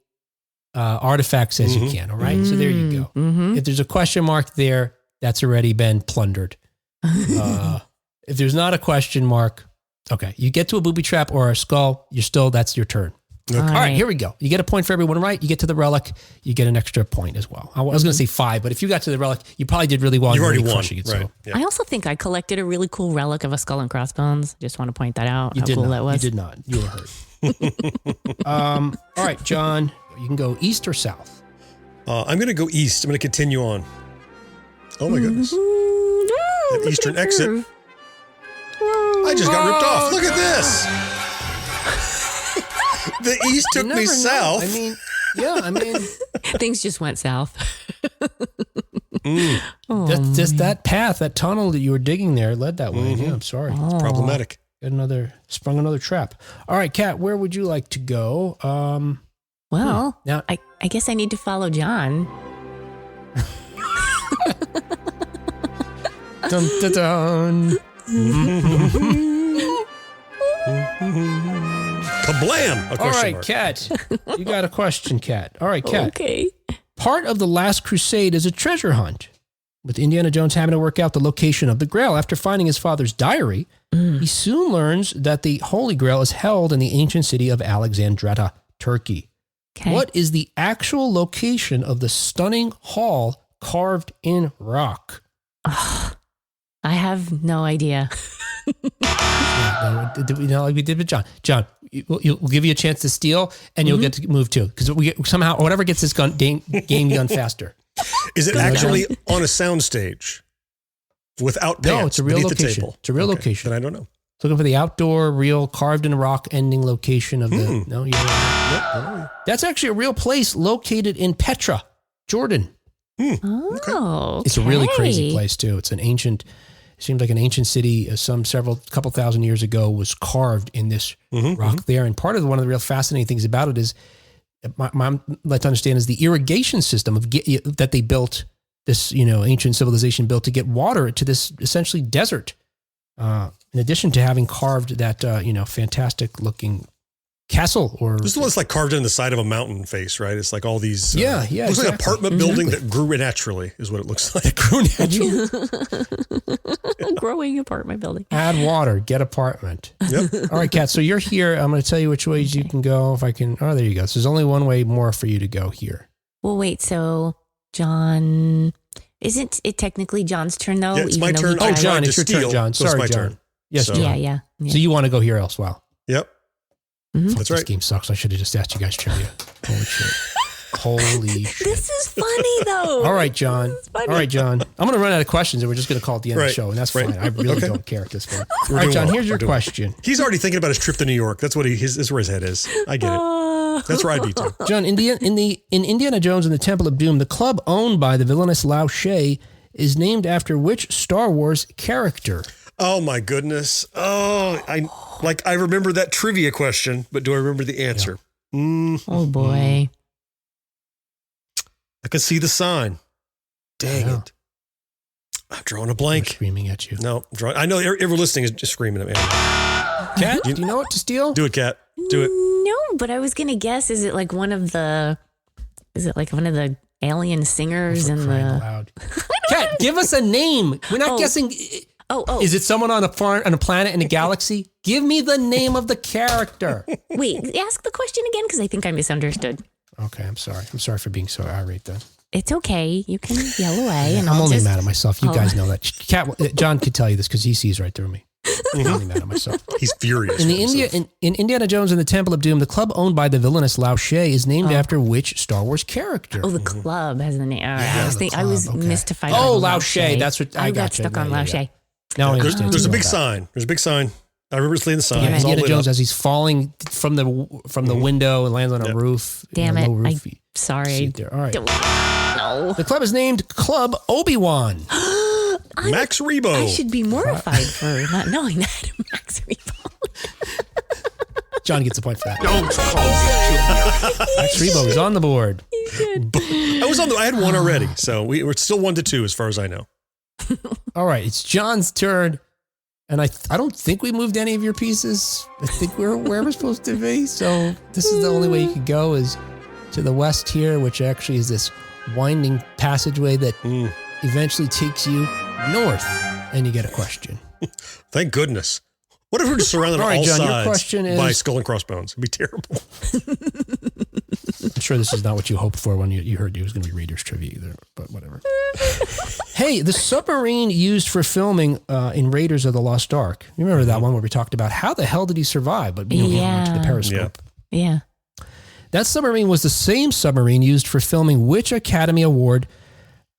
artifacts as you can. All right, so there you go. If there's a question mark there, that's already been plundered. If there's not a question mark, okay, you get to a booby trap or a skull, that's your turn. Okay. All right, here we go. You get a point for everyone right. You get to the relic, you get an extra point as well. I was going to say 5, but if you got to the relic, you probably did really well. You already You're won. crushing it, Right. so. Yeah. I also think I collected a really cool relic of a skull and crossbones. Just want to point that out. You how did cool not. that was. You did not. You were hurt. All right, John, you can go east or south. I'm going to go east. I'm going to continue on. Oh my goodness. That eastern exit. I just got ripped off. Look at this. The east took me south. I mean, yeah, I mean, Things just went south. just that path, that tunnel that you were digging there led that way. Yeah, I'm sorry. Problematic. Sprung another trap. All right, Kat, where would you like to go? Well, Now, I guess I need to follow John. dun, dun, dun. Kablam! A All question right, mark. Kat, you got a question, Kat. All right, Kat. Okay. Part of The Last Crusade is a treasure hunt, with Indiana Jones having to work out the location of the Grail. After finding his father's diary, he soon learns that the Holy Grail is held in the ancient city of Alexandretta, Turkey. Okay. What is the actual location of the stunning hall carved in rock? I have no idea. Like we did with John. John, we'll give you a chance to steal, and you'll get to move too, because we somehow whatever gets this game done faster. Is it actually on a soundstage whathout pants? No, it's a real beneath the location. table? It's a real Okay, location. Then I don't know. Looking for the outdoor, real carved in rock ending location of the. No, you don't. That's actually a real place located in Petra, Jordan. Oh, It's a really crazy okay. place too. It's an ancient. It seems like an ancient city. Couple thousand years ago was carved in this rock there. And part of one of the real fascinating things about it is, my like to understand, is the irrigation system that they built. This ancient civilization built to get water to this essentially desert. In addition to having carved that, fantastic looking castle This is the one that's like carved in the side of a mountain face, right? It's like all these. Yeah. Looks like an exactly. apartment building that grew naturally, is what it looks like. Grew naturally. Growing apartment building. Add water, get apartment. Yep. All right, Kat. So you're here. I'm going to tell you which ways you can go. If I can. Oh, there you go. So there's only one way more for you to go here. Well, wait. So, John, isn't it technically John's turn though? Yeah, it's my even though he turn. tried- I Oh, John, tried it's to your turn, steal, John. so it's Sorry, my John. turn. Yes, So- John. Yeah. So you want to go here as well? Yep. Mhm. That's This right. game sucks. I should have just asked you guys trivia. Holy shit. Holy shit. This is funny though. All right, John. This is funny. All right, John. I'm going to run out of questions and we're just going to call it the end of the Right. show. And that's Right. fine. I really Okay. don't care at this point. All We're right, doing John, well. here's your We're doing well. question. He's already thinking about his trip to New York. That's that's where his head is. I get it. That's where I'd be too. John, in Indiana Jones and the Temple of Doom, the club owned by the villainous Lao She is named after which Star Wars character? Oh my goodness. Oh, I remember that trivia question, but do I remember the answer? Oh boy. I can see the sign. Dang Yeah. it. I'm drawing a I'm blank. screaming at you. No, I know everyone listening is just screaming at me. Kat, do you know what to steal? Do it, Kat. Do it. No, but I was gonna guess. Is it like one of the alien singers and Crying the. loud. Kat, give us a name. We're not guessing. Oh. Is it someone on a planet in a galaxy? Give me the name of the character. Wait, ask the question again because I think I misunderstood. Okay, I'm sorry. I'm sorry for being so irate then. It's okay. You can yell away, and I'm I'll only just. mad at myself. You guys know that. John could tell you this because he sees right through me. I'm only mad at myself. He's furious. In Indiana Jones and the Temple of Doom, the club owned by the villainous Lao She is named after which Star Wars character? Oh, the club has the name. All right. Yeah, I was okay. mystified. Oh, by Lao She. That's what I got gotcha. stuck on Yeah, Lao yeah. She. Now I understand. There's a You big know that. sign. There's a big sign. I remember seeing the sign. Yeah, It's all Indiana lit Jones up. as he's falling from the window and lands on a roof. Damn low it! roof. Sorry. See it there. All right. No. The club is named Club Obi-Wan. Max Rebo. I should be mortified for not knowing that. Max Rebo. John gets a point for that. Max Rebo is on the board. I had one already, so we're still 1-2 as far as I know. All right, it's John's turn. And I don't think we moved any of your pieces. I think we're where we're supposed to be. So this is the only way you could go is to the west here, which actually is this winding passageway that eventually takes you north. And you get a question. Thank goodness. What if we're just surrounded All on right, all John, your sides question is- by skull and crossbones? It'd be terrible. I'm sure this is not what you hoped for when you heard it was going to be Reader's Trivia either, but whatever. Hey, the submarine used for filming in Raiders of the Lost Ark. You remember that one where we talked about how the hell did he survive? But we went to the periscope. Yeah. That submarine was the same submarine used for filming which Academy Award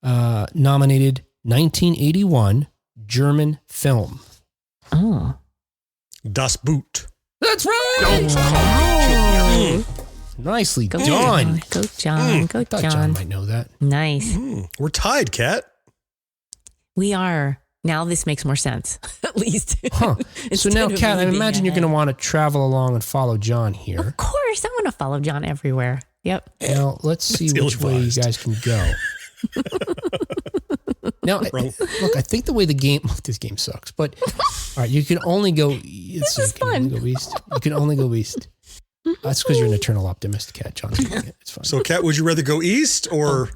nominated 1981 German film? Oh. Das Boot. That's right. Wow. Nicely Go done. Go John. Go I thought John John. might know that. Nice. We're tied, Kat. We are. Now this makes more sense, at least. Huh. So now, Instead of Kat, I me being imagine you're ahead. going to want to travel along and follow John here. Of course. I want to follow John everywhere. Yep. Now, let's see which way you ill-advised. guys can go. Now, look, I think the way the game, this game sucks, but all right, you can only go, This is fun. Go east. You can only go east. That's because you're an eternal optimist, Kat. John's doing it. It's fine. So, Kat, would you rather go east or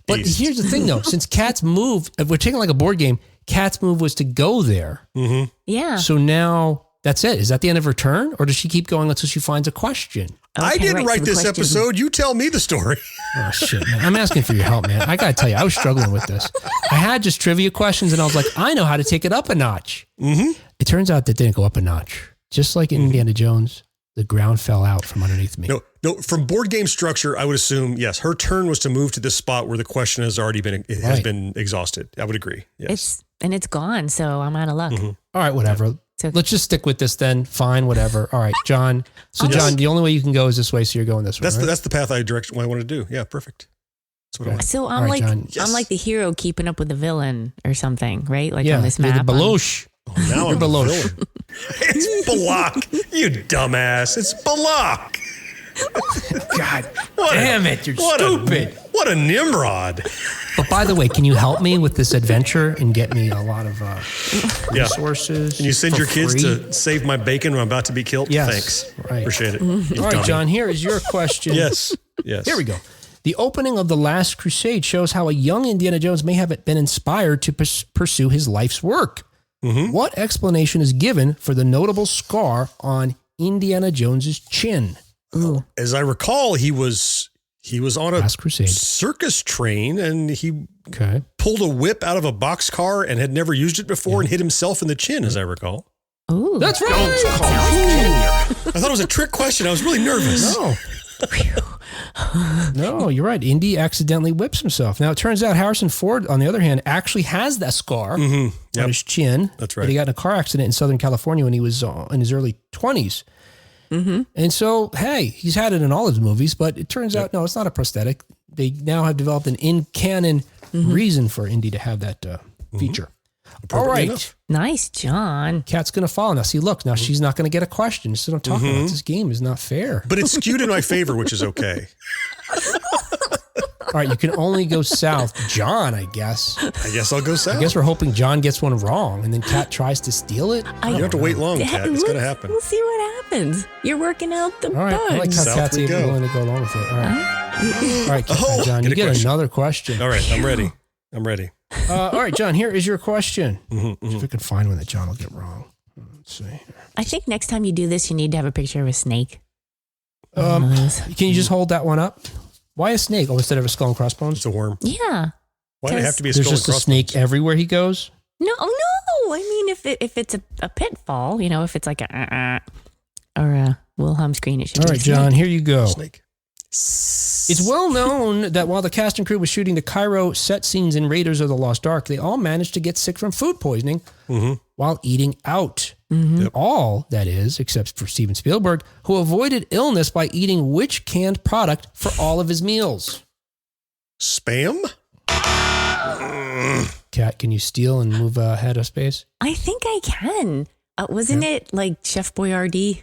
But east? here's the thing, though. Since Kat's move, if we're taking like a board game, Kat's move was to go there. Yeah. So now that's it. Is that the end of her turn? Or does she keep going until she finds a question? I Okay, didn't right, so write the this question- episode. You tell me the story. Oh, shit, man. I'm asking for your help, man. I got to tell you, I was struggling with this. I had just trivia questions, and I was like, I know how to take it up a notch. Mm-hmm. It turns out that didn't go up a notch. Just like in Indiana Jones, the ground fell out from underneath me. No. From board game structure, I would assume, yes, her turn was to move to this spot where the question has already been exhausted. I would agree. Yes. It's gone, so I'm out of luck. All right, whatever. So- Let's just stick with this then. Fine, whatever. All right, John. So, John, the only way you can go is this way, so you're going this way. That's right? that's the path I wanted to do. Yeah, perfect. That's what I want. So I'm All right, like John. I'm like the hero keeping up with the villain or something, right? Like yeah, on this you're map. the Beloche. Now You're I'm the Beloche. villain. It's Balak. You dumbass. It's Balak. God damn it, you're stupid. What a Nimrod. But by the way, can you help me with this adventure and get me a lot of resources? Can you send for your kids free? to save my bacon when I'm about to be killed? Yes. Thanks. Right. Appreciate it. All right, John, here is your question. Yes. Here we go. The opening of The Last Crusade shows how a young Indiana Jones may have been inspired to pursue his life's work. Mm-hmm. What explanation is given for the notable scar on Indiana Jones's chin? Ooh. As I recall, he was on a Last Crusade. circus train and he Okay. pulled a whip out of a boxcar and had never used it before and hit himself in the chin, as I recall. Ooh. That's right. I thought it was a trick question. I was really nervous. No, you're right. Indy accidentally whips himself. Now, it turns out Harrison Ford, on the other hand, actually has that scar on his chin. That's right. That he got in a car accident in Southern California when he was in his early 20s. Mm-hmm. And so, hey, he's had it in all his movies, but it turns out, no, it's not a prosthetic. They now have developed an in-canon reason for Indy to have that feature. All right. Enough. Nice, John. Kat's going to follow. Now, see, look, now she's not going to get a question. This is what I'm talking about. This game is not fair. But it's skewed in my favor, which is okay. All right, you can only go south. John, I guess. I guess I'll go south. I guess we're hoping John gets one wrong and then Kat tries to steal it. You don't have to wait long, Kat. It's going to happen. We'll see what happens. You're working out the All right, I like bugs. how South Kat's we go. willing to go along with it. All right. All right, John, you get another question. All right, I'm ready. All right, John, here is your question. See if we can find one that John will get wrong. Let's see. I think next time you do this, you need to have a picture of a snake. Can you just hold that one up? Why a snake? Oh, instead of a skull and crossbones? It's a worm. Yeah. Why do it have to be a skull and crossbones? There's just a snake everywhere he goes? No. I mean, if it's a pitfall, if it's like or a Wilhelm screen, it should be. All right, John, here you go. Snake. It's well known that while the cast and crew was shooting the Cairo set scenes in Raiders of the Lost Ark, they all managed to get sick from food poisoning while eating out. Yep. All, that is, except for Steven Spielberg, who avoided illness by eating which canned product for all of his meals? Spam? Kat, can you steal and move ahead of space? I think I can. Wasn't it like Chef Boyardee?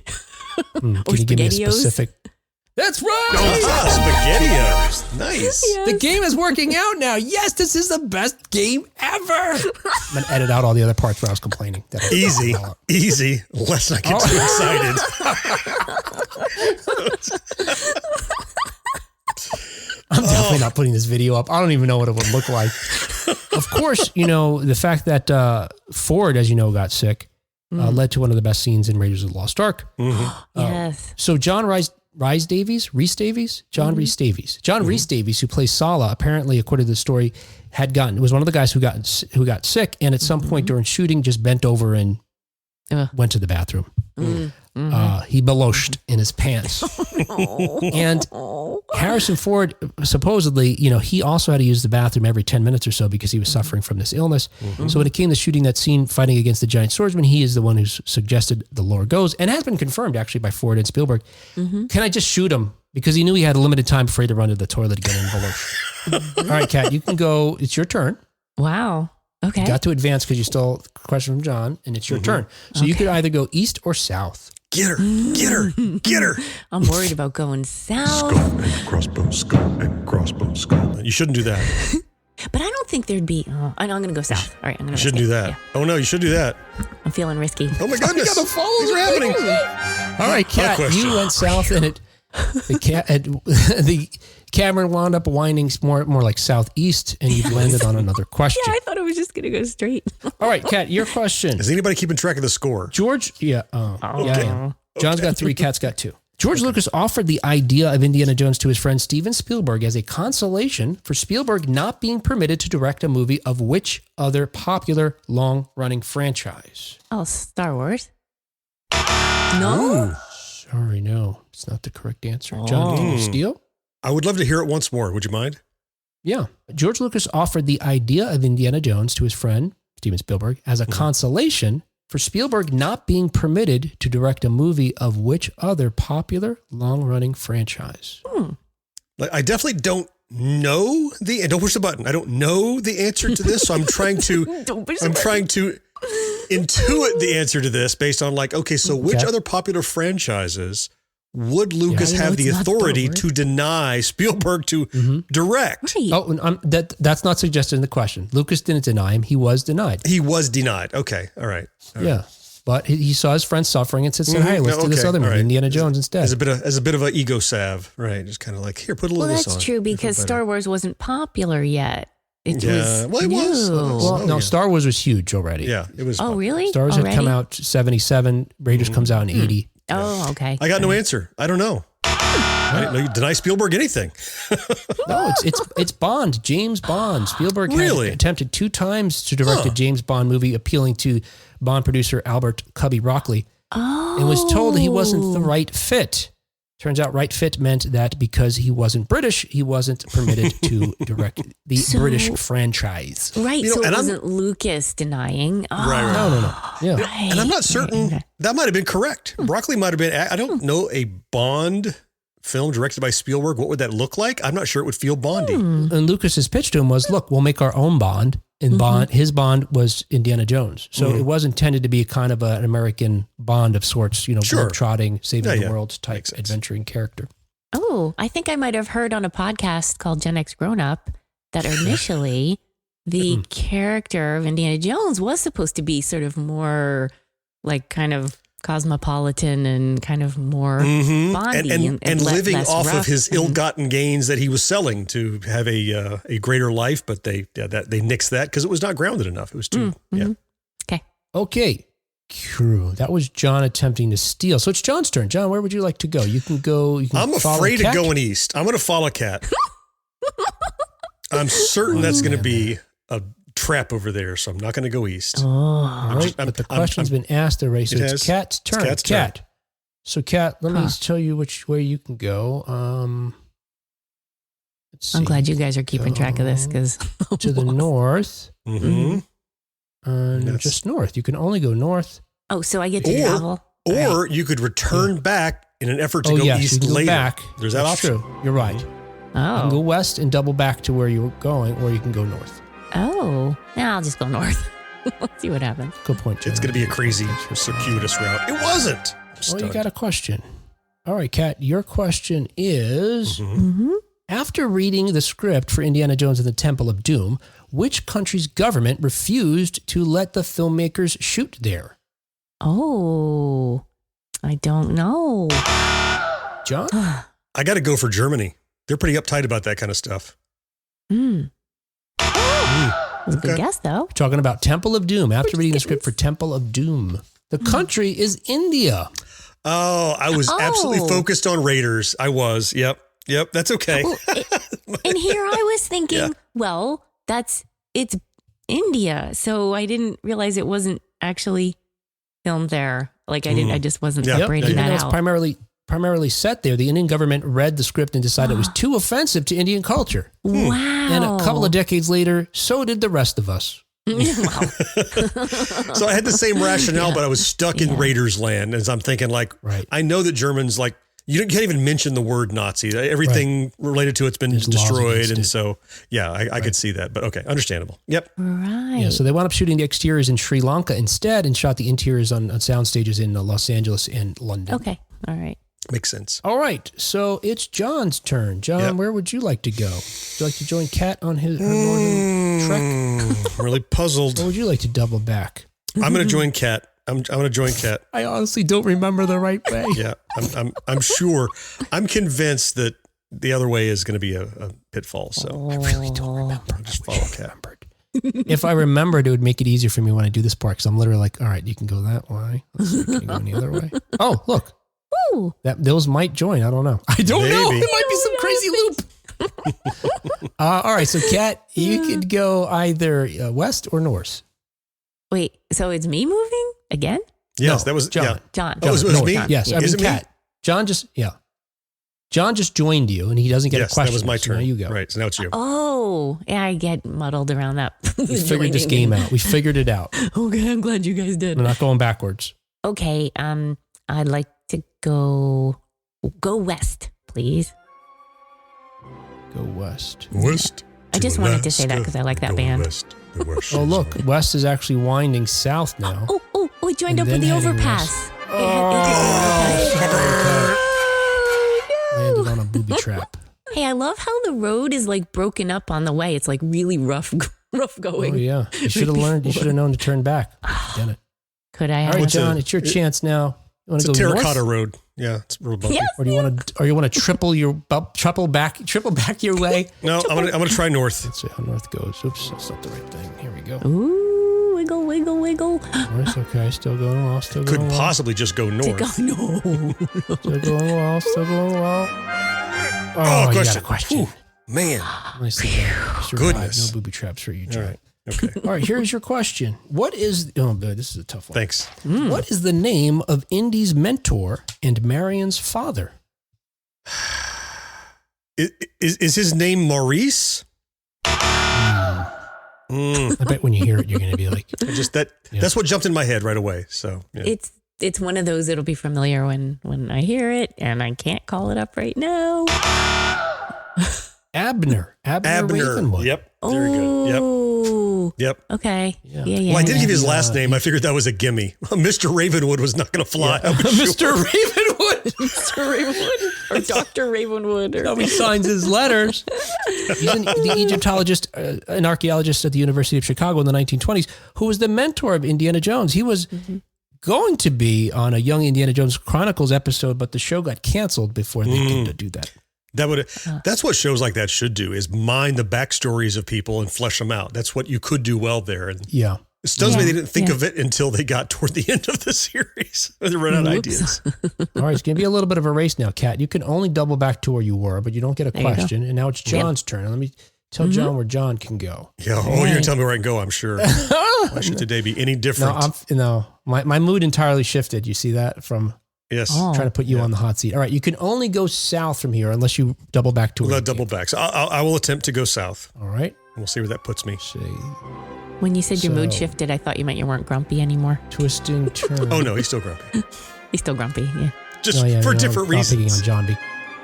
Can you give me a specific? That's right! SpaghettiOs. Nice. Yes. The game is working out now. Yes, this is the best game ever. I'm going to edit out all the other parts where I was complaining. Easy. Let's not get too excited. I'm definitely not putting this video up. I don't even know what it would look like. Of course, the fact that Ford, as you know, got sick led to one of the best scenes in Raiders of the Lost Ark. Yes. So John Rhys Davies, Rhys Davies, who plays Sala, apparently, according to the story, was one of the guys who got sick, and at some point during shooting, just bent over and went to the bathroom. He beloshed in his pants. And Harrison Ford, supposedly, he also had to use the bathroom every 10 minutes or so because he was suffering from this illness. So when it came to shooting that scene, fighting against the giant swordsman, he is the one who suggested the lore goes, and has been confirmed actually by Ford and Spielberg. Can I just shoot him? Because he knew he had a limited time before he had to run to the toilet again and belosh. All right, Kat, you can go. It's your turn. Wow. Okay. You got to advance because you stole a question from John, and it's your turn. So you could either go east or south. Get her. I'm worried about going south. Skull and crossbones. You shouldn't do that. But I don't think there'd be. I'm going to go south. All right, I'm going to. You shouldn't do that. Yeah. Oh no, you should do that. I'm feeling risky. Oh my goodness! These are happening. All right, Kat, you went south, and the camera wound up winding more like southeast, and you landed on another question. Yeah, I thought it was just going to go straight. All right, Kat, your question. Is anybody keeping track of the score? George, yeah. Yeah, I am. John's got 3, Kat's got 2. George Lucas offered the idea of Indiana Jones to his friend Steven Spielberg as a consolation for Spielberg not being permitted to direct a movie of which other popular long-running franchise? Oh, Star Wars. No? Ooh. Sorry, no. It's not the correct answer. John, can you steal? I would love to hear it once more. Would you mind? Yeah. George Lucas offered the idea of Indiana Jones to his friend Steven Spielberg as a consolation for Spielberg not being permitted to direct a movie of which other popular long-running franchise? I definitely don't know don't push the button. I don't know the answer to this, so I'm trying to intuit the answer to this based on which other popular franchises would Lucas have the authority to deny Spielberg to direct? Right. Oh, that's not suggested in the question. Lucas didn't deny him. He was denied. Okay. All right. Yeah. But he saw his friend suffering and said, hey, let's do this other movie, Indiana Jones, instead. As a bit of an ego salve, right? Just kind of like, here, put a little of this on. Well, that's true because Star Wars wasn't popular yet. It was new. Star Wars was huge already. Yeah, it was. Oh, really? Star Wars had come out 77. Raiders comes out in 80. Oh, okay. I got no answer. I don't know. I didn't deny Spielberg anything. No, it's Bond, James Bond. Spielberg had attempted 2 times to direct a James Bond movie appealing to Bond producer Albert Cubby Broccoli and was told that he wasn't the right fit. Turns out right fit meant that because he wasn't British, he wasn't permitted to direct the British franchise. Right, so it wasn't Lucas denying. Oh. Right. No. Yeah. Right. And I'm not certain that might have been correct. Broccoli might have been, I don't know, a Bond film directed by Spielberg. What would that look like? I'm not sure it would feel Bondy. And Lucas's pitch to him was, look, we'll make our own Bond. And his Bond was Indiana Jones. So it was intended to be kind of an American Bond of sorts, globe-trotting, saving the world type adventuring character. Oh, I think I might have heard on a podcast called Gen X Grown Up that initially the character of Indiana Jones was supposed to be sort of more like kind of cosmopolitan and kind of more bondy and living less off rough. of his ill-gotten gains that he was selling to have a greater life, but they nixed that because it was not grounded enough. It was too Okay. True. That was John attempting to steal. So it's John's turn. John, where would you like to go? You can go. I'm afraid of going east. I'm going to follow Kat. I'm certain that's going to be a trap over there, so I'm not going to go east. All right, but the question's been asked already, so it's Kat's turn. Kat's turn. So Kat, let me tell you which way you can go. Let's see. I'm glad you guys are keeping track of this because to the north. Mm-hmm. Just north. You can only go north. Oh, so I get to travel? Or you could return back in an effort to go east you can later. Go back. There's that That's option. True. You're right. You can go west and double back to where you were going, or you can go north. Oh, now I'll just go north. Let's see what happens. Good point, John. It's going to be a crazy, circuitous route. It wasn't. Oh, you got a question. All right, Kat, your question is, after reading the script for Indiana Jones and the Temple of Doom, which country's government refused to let the filmmakers shoot there? Oh, I don't know. John? I got to go for Germany. They're pretty uptight about that kind of stuff. That's a good guess, though. We're talking about Temple of Doom. After reading the script for Temple of Doom, the country is India. Oh, I was absolutely focused on Raiders. I was. Yep. That's okay. Well, and here I was thinking, well, it's India. So I didn't realize it wasn't actually filmed there. Like I just wasn't separating that It's out. primarily set there. The Indian government read the script and decided it was too offensive to Indian culture. Wow. And a couple of decades later, so did the rest of us. Wow. So I had the same rationale, but I was stuck in Raiders land. As I'm thinking, I know that Germans, you can't even mention the word Nazi. Everything related to it's been destroyed. And so, I could see that. But okay, understandable. Yep. Right. Yeah, so they wound up shooting the exteriors in Sri Lanka instead and shot the interiors on sound stages in Los Angeles and London. Okay. All right. Makes sense. All right, so it's John's turn. John, where would you like to go? Would you like to join Kat on her northern trek? I'm really puzzled. Or would you like to double back? I'm going to join Kat. I'm going to join Kat. I honestly don't remember the right way. Yeah, I'm sure. I'm convinced that the other way is going to be a pitfall. So I really don't remember. I'll just follow Kat. If I remembered, it would make it easier for me when I do this part because I'm literally like, all right, you can go that way. Let's see, can you go any other way? Oh, look. Ooh. Those might join. I don't know. I don't know. It might be some crazy loop. All right. So, Kat, you could go either west or north. Wait, so it's me moving again? Yes, No, that was John. Yeah. John. Oh, it was me? Yes. I Is mean, it me? Kat. John just joined you and he doesn't get a question. That was my so turn. now you go. Right. So now it's you. Oh, yeah, I get muddled around that. We figured this game out. We figured it out. Okay, I'm glad you guys did. We're not going backwards. Okay, I'd like to go west, please. Go west. West. I just wanted to say that because I like that band. West. Oh, look. West is actually winding south now. Oh, we joined And up with the then heading overpass. Landed on a booby trap. Hey, I love how the road is like broken up on the way. It's like really rough going. Oh, yeah. You should have learned. You should have known to turn back. Done it. Could I? All right, John, it's your chance now. You want It's to a go terracotta north? road. Yeah, it's real bumpy. Yes. Or do you want to triple back your way? No, I'm gonna try north. Let's see how north goes. Oops, that's not the right thing. Here we go. Ooh, wiggle, wiggle, wiggle. North, okay, still going well. Still going Couldn't well. possibly just go north. No. Still going well. Still going well. Oh, you question. got a question. Ooh, man. Nicely done. Survived. Goodness. No booby traps for you, All John. right. Okay. All right, here's your question. What is... Oh, boy, this is a tough one. Thanks. What is the name of Indy's mentor and Marion's father? Is his name Maurice? I bet when you hear it, you're going to be like... That's what jumped in my head right away. So yeah. It's one of those that'll be familiar when I hear it, and I can't call it up right now. Abner Ravenwood. Yep. Very good. Yep. Okay. Yeah. Well, I did give his last name. I figured that was a gimme. Mr. Ravenwood was not going to fly. Yeah. Mr. Ravenwood. Mr. Ravenwood or Dr. Ravenwood. Or He signs his letters. He's the Egyptologist, an archaeologist at the University of Chicago in the 1920s, who was the mentor of Indiana Jones. He was going to be on a Young Indiana Jones Chronicles episode, but the show got canceled before they could do that. That's what shows like that should do, is mine the backstories of people and flesh them out. That's what you could do well there. And yeah. It stuns me they didn't think of it until they got toward the end of the series. They ran out of ideas. All right, it's going to be a little bit of a race now, Kat. You can only double back to where you were, but you don't get a question. And now it's John's turn. Let me tell John where John can go. Yeah. Oh, you're going to tell me where I can go, I'm sure. Why should today be any different? No, my mood entirely shifted. You see that from... Yes. Trying to put you on the hot seat. All right. You can only go south from here unless you double back to where double back. So I will attempt to go south. All right. We'll see where that puts me. When you said your mood shifted, I thought you meant you weren't grumpy anymore. Twisting turn. Oh, no. He's still grumpy. He's still grumpy. Yeah. Just for different reasons. I'm picking on John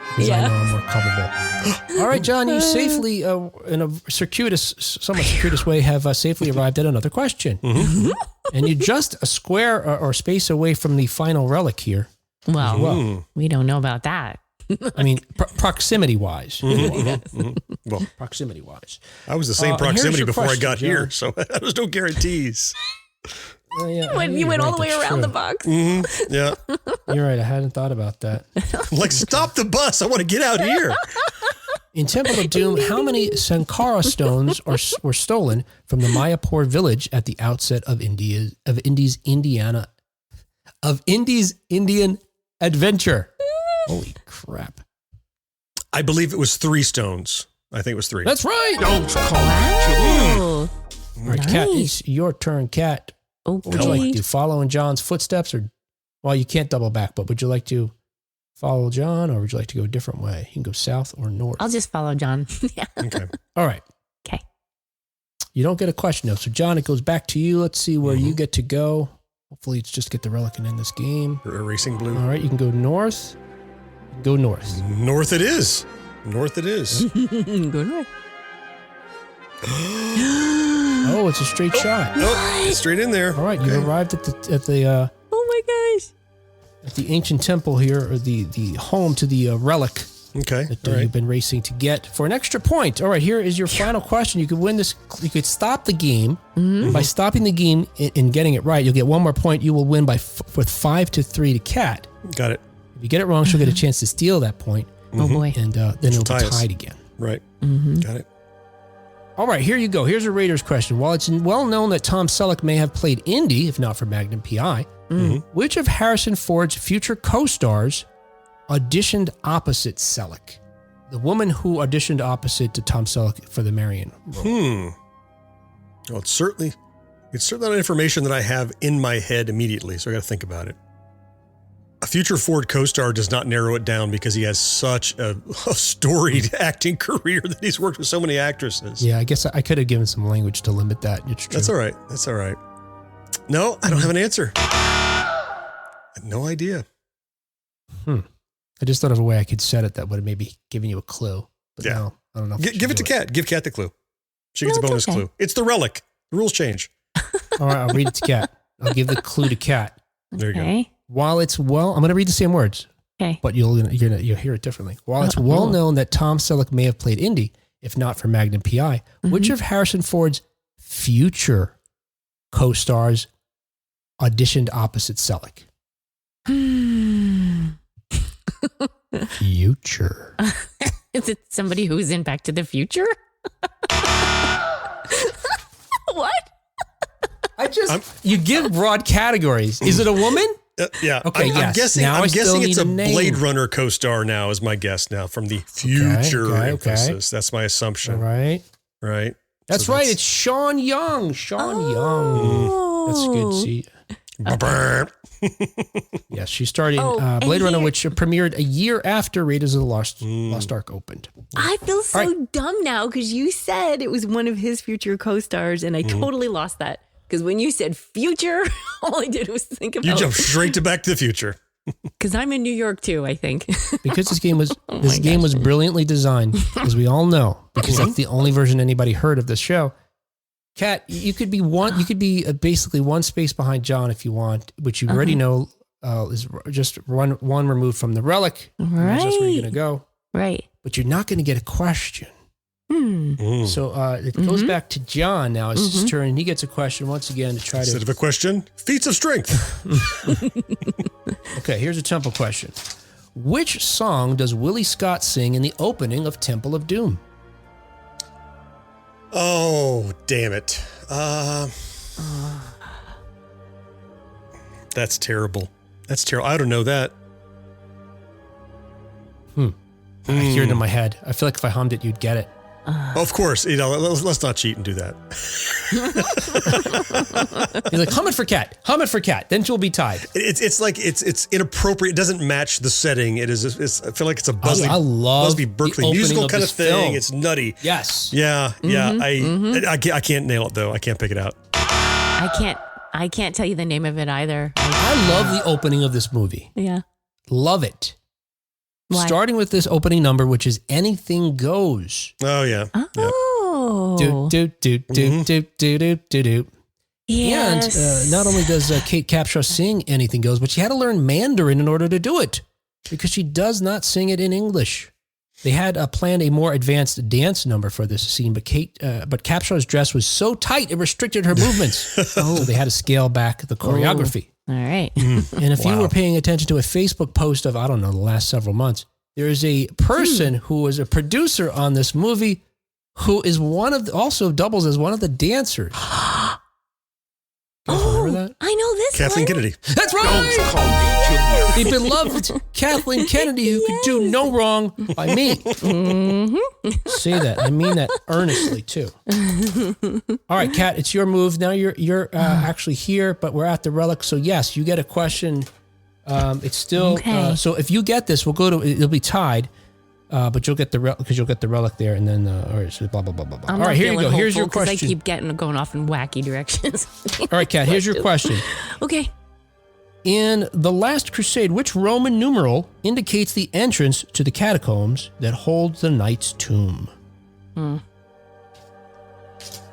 because I know I'm more culpable. All right, John, you safely, in a somewhat circuitous way, have safely arrived at another question. Mm-hmm. And you're just a square or space away from the final relic here. Well, we don't know about that. I mean, proximity-wise. Well, proximity-wise. I was the same proximity before I got here, so there's no guarantees. You went all the way around the box. Mm-hmm. Yeah. You're right. I hadn't thought about that. Like, stop the bus. I want to get out here. In Temple of Doom, how many Sankara stones were stolen from the Mayapur village at the outset of Indian adventure? Holy crap. I believe it was 3 stones. I think it was 3. That's right. Wow. All right, Kat, it's your turn, Kat. Okay. What would you like to do? Follow in John's footsteps? Well, you can't double back, but would you like to follow John or would you like to go a different way? You can go south or north. I'll just follow John. Yeah. Okay. All right. Okay. You don't get a question, though. So, John, it goes back to you. Let's see where you get to go. Hopefully, it's just get the relic and end this game. Erasing blue. All right, you can go north. Go north. North it is. North it is. Go north. Oh, it's a straight shot. Oh, straight in there. All right, you've arrived at the Oh my gosh. at the ancient temple here, or the home to the relic Okay. that All right. you've been racing to get for an extra point. All right, here is your final question. You could win this. You could stop the game. By stopping the game and getting it right, you'll get one more point. You will win with 5-3 to Kat. Got it. If you get it wrong, she'll get a chance to steal that point. Oh boy. And then it'll be tied again. Right. Got it. All right, here you go. Here's a Raiders question. While it's well known that Tom Selleck may have played Indy, if not for Magnum P.I., which of Harrison Ford's future co-stars auditioned opposite Selleck? The woman who auditioned opposite to Tom Selleck for the Marion role. Well, it's certainly not information that I have in my head immediately, so I got to think about it. A future Ford co-star does not narrow it down because he has such a storied acting career that he's worked with so many actresses. Yeah, I guess I could have given some language to limit that. It's true. That's all right. That's all right. No, I don't have an answer. I have no idea. I just thought of a way I could set it that would have maybe given you a clue. But Yeah. no, I don't know. Give it to Kat. Give Kat the clue. She gets a bonus clue. It's the relic. The rules change. All right, I'll read it to Kat. I'll give the clue to Kat. There you go. While it's I'm going to read the same words. Okay. But you'll hear it differently. While it's well known that Tom Selleck may have played Indy, if not for Magnum P.I., which of Harrison Ford's future co-stars auditioned opposite Selleck? Future. Is it somebody who's in Back to the Future? What? You give broad categories. Is it a woman? Yeah. Okay, I'm guessing, Now I'm I still guessing need it's a a name. Blade Runner co-star now is my guess now from the future okay. emphasis. That's my assumption. All right. Right. That's So right. It's Sean Young. Sean Young. That's good. See. Yes, she starred in Blade Runner, which premiered a year after Raiders of the Lost Ark opened. I feel so dumb now because you said it was one of his future co-stars, and I totally lost that. Because when you said future, all I did was think about... You jumped straight to Back to the Future. Because I'm in New York too, I think. Because this game was was brilliantly designed, as we all know, because that's the only version anybody heard of this show. Kat, you could be basically one space behind John if you want, which you already know is just one removed from the relic. Right. That's where you're going to go. Right. But you're not going to get a question. So it goes back to John now. It's his turn, and he gets a question once again to try Instead of a question, feats of strength. Okay, here's a temple question. Which song does Willie Scott sing in the opening of Temple of Doom? Oh, damn it. That's terrible. That's terrible. I don't know that. I hear it in my head. I feel like if I hummed it, you'd get it. Of course. Let's not cheat and do that. You're like, hum it for Kat. Hum it for Kat. Then she'll be tied. It's inappropriate. It doesn't match the setting. I feel like it's a Busby Berkeley musical kind of thing. Film. It's nutty. Yes. Yeah. I can't nail it though. I can't pick it out. I can't tell you the name of it either. I love the opening of this movie. Yeah. Love it. Why? Starting with this opening number, which is Anything Goes. Oh, yeah. Oh. Do, do, do, do, do, do, do, do, do. Yes. And not only does Kate Capshaw sing Anything Goes, but she had to learn Mandarin in order to do it because she does not sing it in English. They had planned a more advanced dance number for this scene, but Capshaw's dress was so tight it restricted her movements. So they had to scale back the choreography. All right. And if you were paying attention to a Facebook post of, I don't know, the last several months, there is a person who was a producer on this movie who is also doubles as one of the dancers. Remember that? I know this Kathleen one. Kennedy. That's right. The beloved Kathleen Kennedy, who could do no wrong by me. Say that. I mean that earnestly too. All right, Kat, it's your move. Now you're actually here, but we're at the relic. So yes, you get a question. It's still Okay. so if you get this, it'll be tied. But you'll get the relic there, and then so blah blah blah blah blah. All right, here you go. Here's your question. I keep going off in wacky directions. All right, Kat, here's your question. Okay. In The Last Crusade, which Roman numeral indicates the entrance to the catacombs that hold the knight's tomb?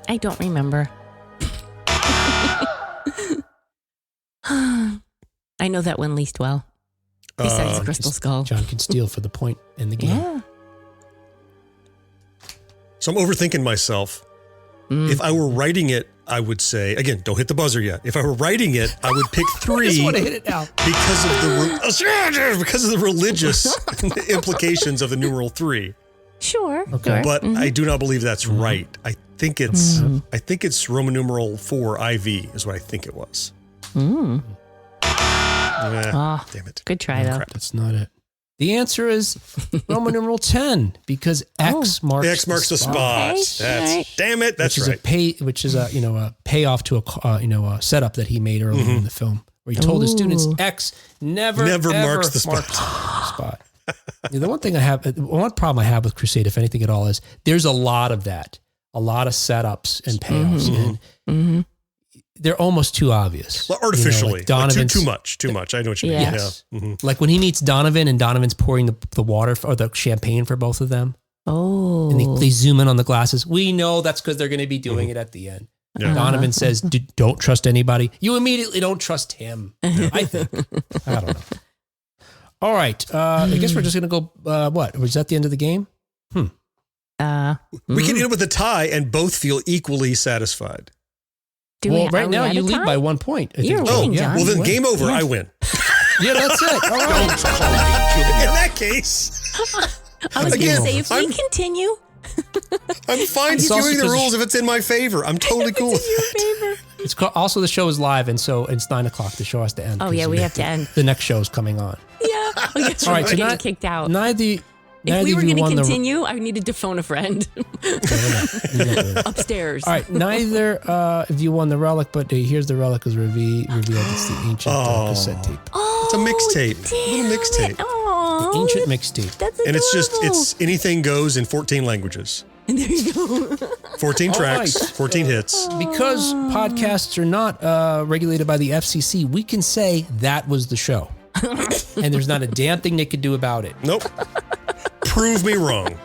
I don't remember. I know that one least well. Besides Crystal Skull. John can steal for the point in the game. Yeah. So I'm overthinking myself. If I were writing it, I would say, again, don't hit the buzzer yet. If I were writing it, I would pick 3 I just want to hit it now. because of the religious implications of the numeral 3. Sure. Okay. But I do not believe that's right. I think it's Roman numeral 4 IV is what I think it was. Damn it. Good try, though. That's not it. The answer is Roman numeral 10 because X marks the spot. Okay, That's right. damn it. That's right. Which is a payoff to a setup that he made earlier in the film where he told his students X never marks the spot. The one problem I have with Crusade, if anything at all, is there's a lot of that, a lot of setups and payoffs, and they're almost too obvious. Well, artificially. Like Donovan's, too much. I know what you mean. Yes. Yeah. Like when he meets Donovan and Donovan's pouring the water or the champagne for both of them. Oh. And they zoom in on the glasses. We know that's because they're going to be doing it at the end. Yeah. Donovan says, don't trust anybody. You immediately don't trust him. I think. I don't know. All right. I guess we're just going to go, what? Was that the end of the game? We can end with a tie and both feel equally satisfied. Right now you lead by 1 point. You're winning, John. Well, then game over. I win. Yeah, that's it. All right. In that case, I was going to say, if we I'm- continue. I'm fine It's also skewing the 'cause rules if it's in my favor. I'm totally cool with that. It's also the show is live, and so it's 9 o'clock. The show has to end. Oh, yeah, we have to end. The next show is coming on. Yeah. Oh, yes, All right, we're so getting kicked out. Neither If we were of you going to won continue, I needed to phone a friend upstairs. All right, neither of you won the relic, but here's the relic is revealed. It's the ancient cassette tape. Oh, It's a mixtape. A little mixtape. Oh, The ancient mixtape. That's adorable. And it's anything goes in 14 languages. And there you go. 14 All tracks, right. 14 hits. Because podcasts are not regulated by the FCC, we can say that was the show. And there's not a damn thing they could do about it. Nope. Prove me wrong.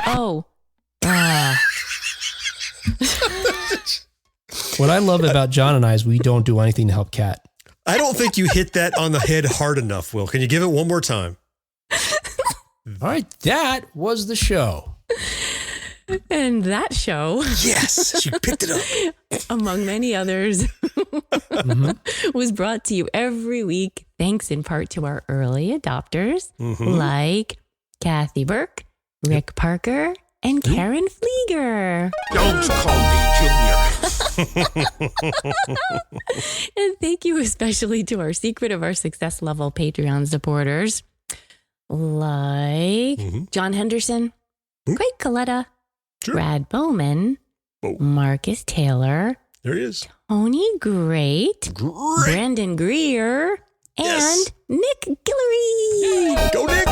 Oh. What I love about John and I is we don't do anything to help Kat. I don't think you hit that on the head hard enough, Will. Can you give it one more time? All right, that was the show. And that show, Yes, she picked it up. among many others, was brought to you every week, thanks in part to our early adopters like Kathy Burke, Rick Parker, and Karen Flieger. Don't call me Junior. And thank you especially to our Secret of Our Success level Patreon supporters like John Henderson, Craig Coletta, Sure. Brad Bowman, Whoa. Marcus Taylor, There he is. Tony Great, Brandon Greer, and Yes. Nick Guillory. Go, Nick.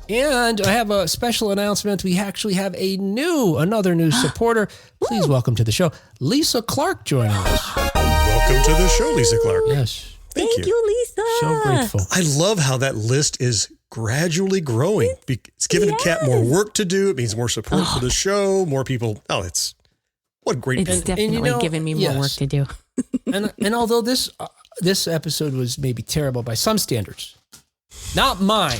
And I have a special announcement. We actually have another new supporter. Please welcome to the show, Lisa Clark joining us. Welcome to the show, Lisa Clark. Yes, Thank you, Lisa. so grateful. I love how that list is gradually growing. It's giving Kat more work to do. It means more support for the show, more people. Oh, it's what great. It's definitely given me more work to do. and although this episode was maybe terrible by some standards, not mine.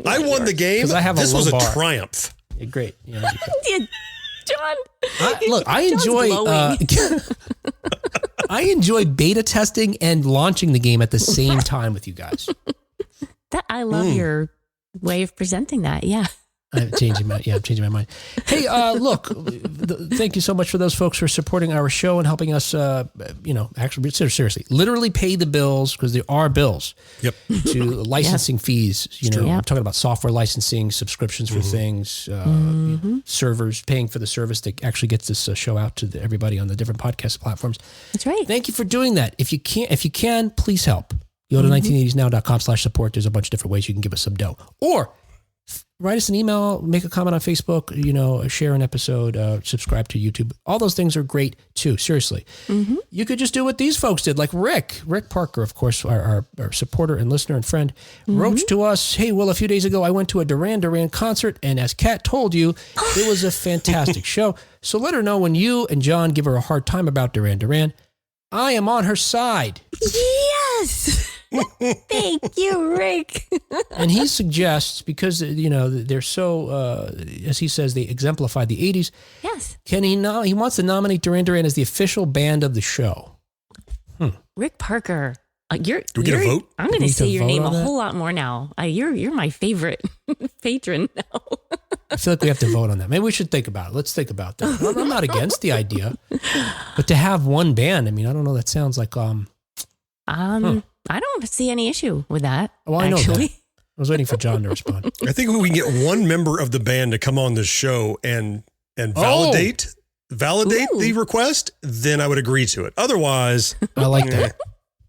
I won the game. 'Cause I have a This low was a bar. triumph. Yeah, great. Yeah, John. I John's enjoy glowing. I enjoy beta testing and launching the game at the same time with you guys. I love your way of presenting that. Yeah. I'm changing my mind. Hey, look, thank you so much for those folks for supporting our show and helping us, actually, seriously, literally pay the bills, because there are bills. Yep. To licensing fees. I'm talking about software licensing, subscriptions for things, servers, paying for the service that actually gets this show out to everybody on the different podcast platforms. That's right. Thank you for doing that. If you can, please help. Go to 1980snow.com/support. There's a bunch of different ways you can give us some dough. Or write us an email, make a comment on Facebook, share an episode, subscribe to YouTube. All those things are great too. Seriously. You could just do what these folks did, like Rick Parker, of course, our supporter and listener and friend, wrote to us, "Hey, Will, a few days ago, I went to a Duran Duran concert, and as Kat told you, it was a fantastic show. So let her know when you and John give her a hard time about Duran Duran. I am on her side." Yes. Thank you, Rick. And he suggests, because, they're so, as he says, they exemplify the 80s. Yes. He wants to nominate Duran Duran as the official band of the show. Rick Parker. Do we get a vote? I'm going to need say to your vote name a on that? whole lot more now. You're my favorite patron now. I feel like we have to vote on that. Maybe we should think about it. Let's think about that. I'm not against the idea, but to have one band, I don't know. That sounds like, I don't see any issue with that. Oh, I know actually. that. I was waiting for John to respond. I think we can get one member of the band to come on the show and validate the request, then I would agree to it. Otherwise, I like that.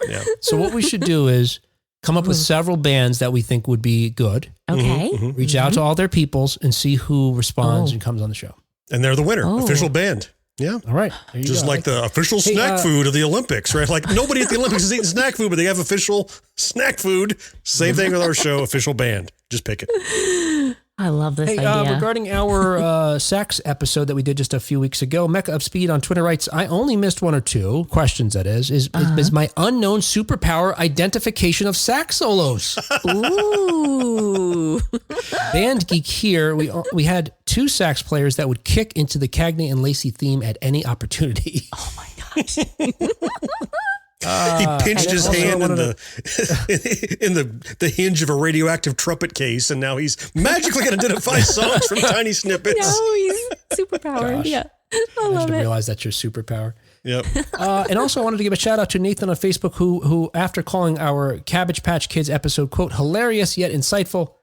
yeah. So what we should do is come up with several bands that we think would be good. Okay. Reach out to all their peoples and see who responds and comes on the show. And they're the winner, official band. Yeah. All right. There you Just go. like the official snack food of the Olympics, right? Like nobody at the Olympics is eating snack food, but they have official snack food. Same thing with our show, official band. Just pick it. I love this idea. Regarding our sex episode that we did just a few weeks ago, Mecca of Speed on Twitter writes, "I only missed one or two questions, that is my unknown superpower identification of sax solos." Ooh. Band Geek here, we had two sax players that would kick into the Cagney and Lacey theme at any opportunity. Oh my gosh. He pinched his also hand in wanted the hinge of a radioactive trumpet case, and now he's magically going to identify songs from tiny snippets. No, he's superpowered. Gosh. Yeah. I I love didn't it. realize that's your superpower. Yep. And also I wanted to give a shout out to Nathan on Facebook who after calling our Cabbage Patch Kids episode, quote, hilarious yet insightful,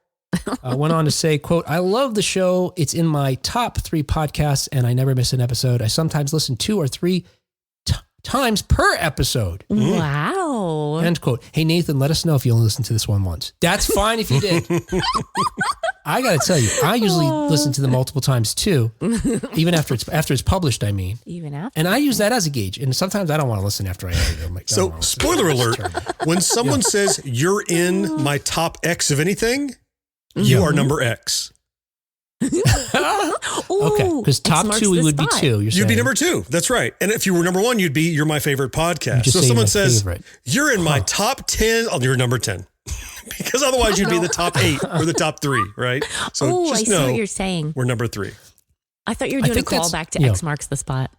went on to say, quote, "I love the show. It's in my top 3 podcasts and I never miss an episode. I sometimes listen 2 or 3 times per episode." Wow. End quote. Hey, Nathan, let us know if you only listened to this one once. That's fine if you did. I got to tell you, I usually listen to them multiple times too, even after it's published, I mean. Even after. And I use that as a gauge. And sometimes I don't want to listen after I edit it. I'm like, I don't So, wanna listen to spoiler it. alert, when someone says you're in my top X of anything, you are number X. Okay, because top 2 we would be 2. You're You'd saying. be number 2. That's right. And if you were number 1, you're my favorite podcast. just So say someone my says, favorite. you're in my top 10. Oh, you're number 10. Because otherwise you'd be in the top 8 or the top 3, right? So I just see know what you're saying. we're number 3. I thought you were doing a callback to X marks the spot.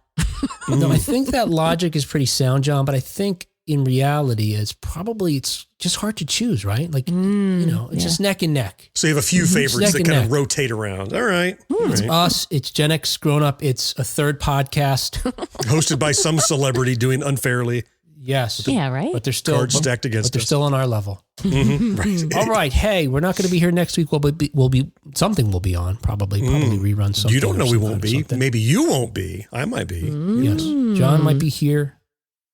No, I think that logic is pretty sound, John, but I think in reality it's just hard to choose, right? Like, it's just neck and neck. So you have a few favorites that kind neck. of rotate around. All right. It's us, it's Gen X Grown Up, it's a third podcast. Hosted by some celebrity doing unfairly. Yes. Yeah, right? But they're still Cards stacked against but they're us. still on our level. Right. All right. Hey, we're not going to be here next week. We'll be something will be on, probably rerun something. You don't know we won't be. Something. Maybe you won't be. I might be. Yes. John might be here.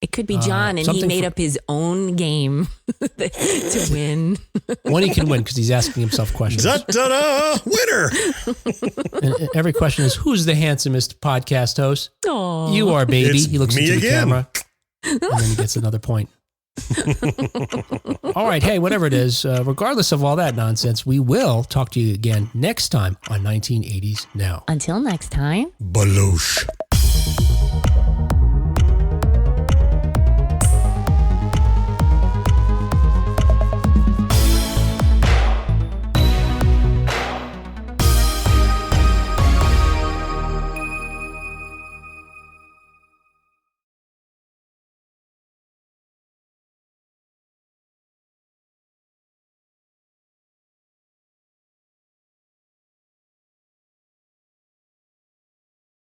It could be John, and he made up his own game to win. One he can win because he's asking himself questions. Da-da-da! Winner! And every question is, who's the handsomest podcast host? Oh, You are, baby. It's He looks me into the again. camera, and then he gets another point. All right. Hey, whatever it is, regardless of all that nonsense, we will talk to you again next time on 1980s Now. Until next time. Baloche.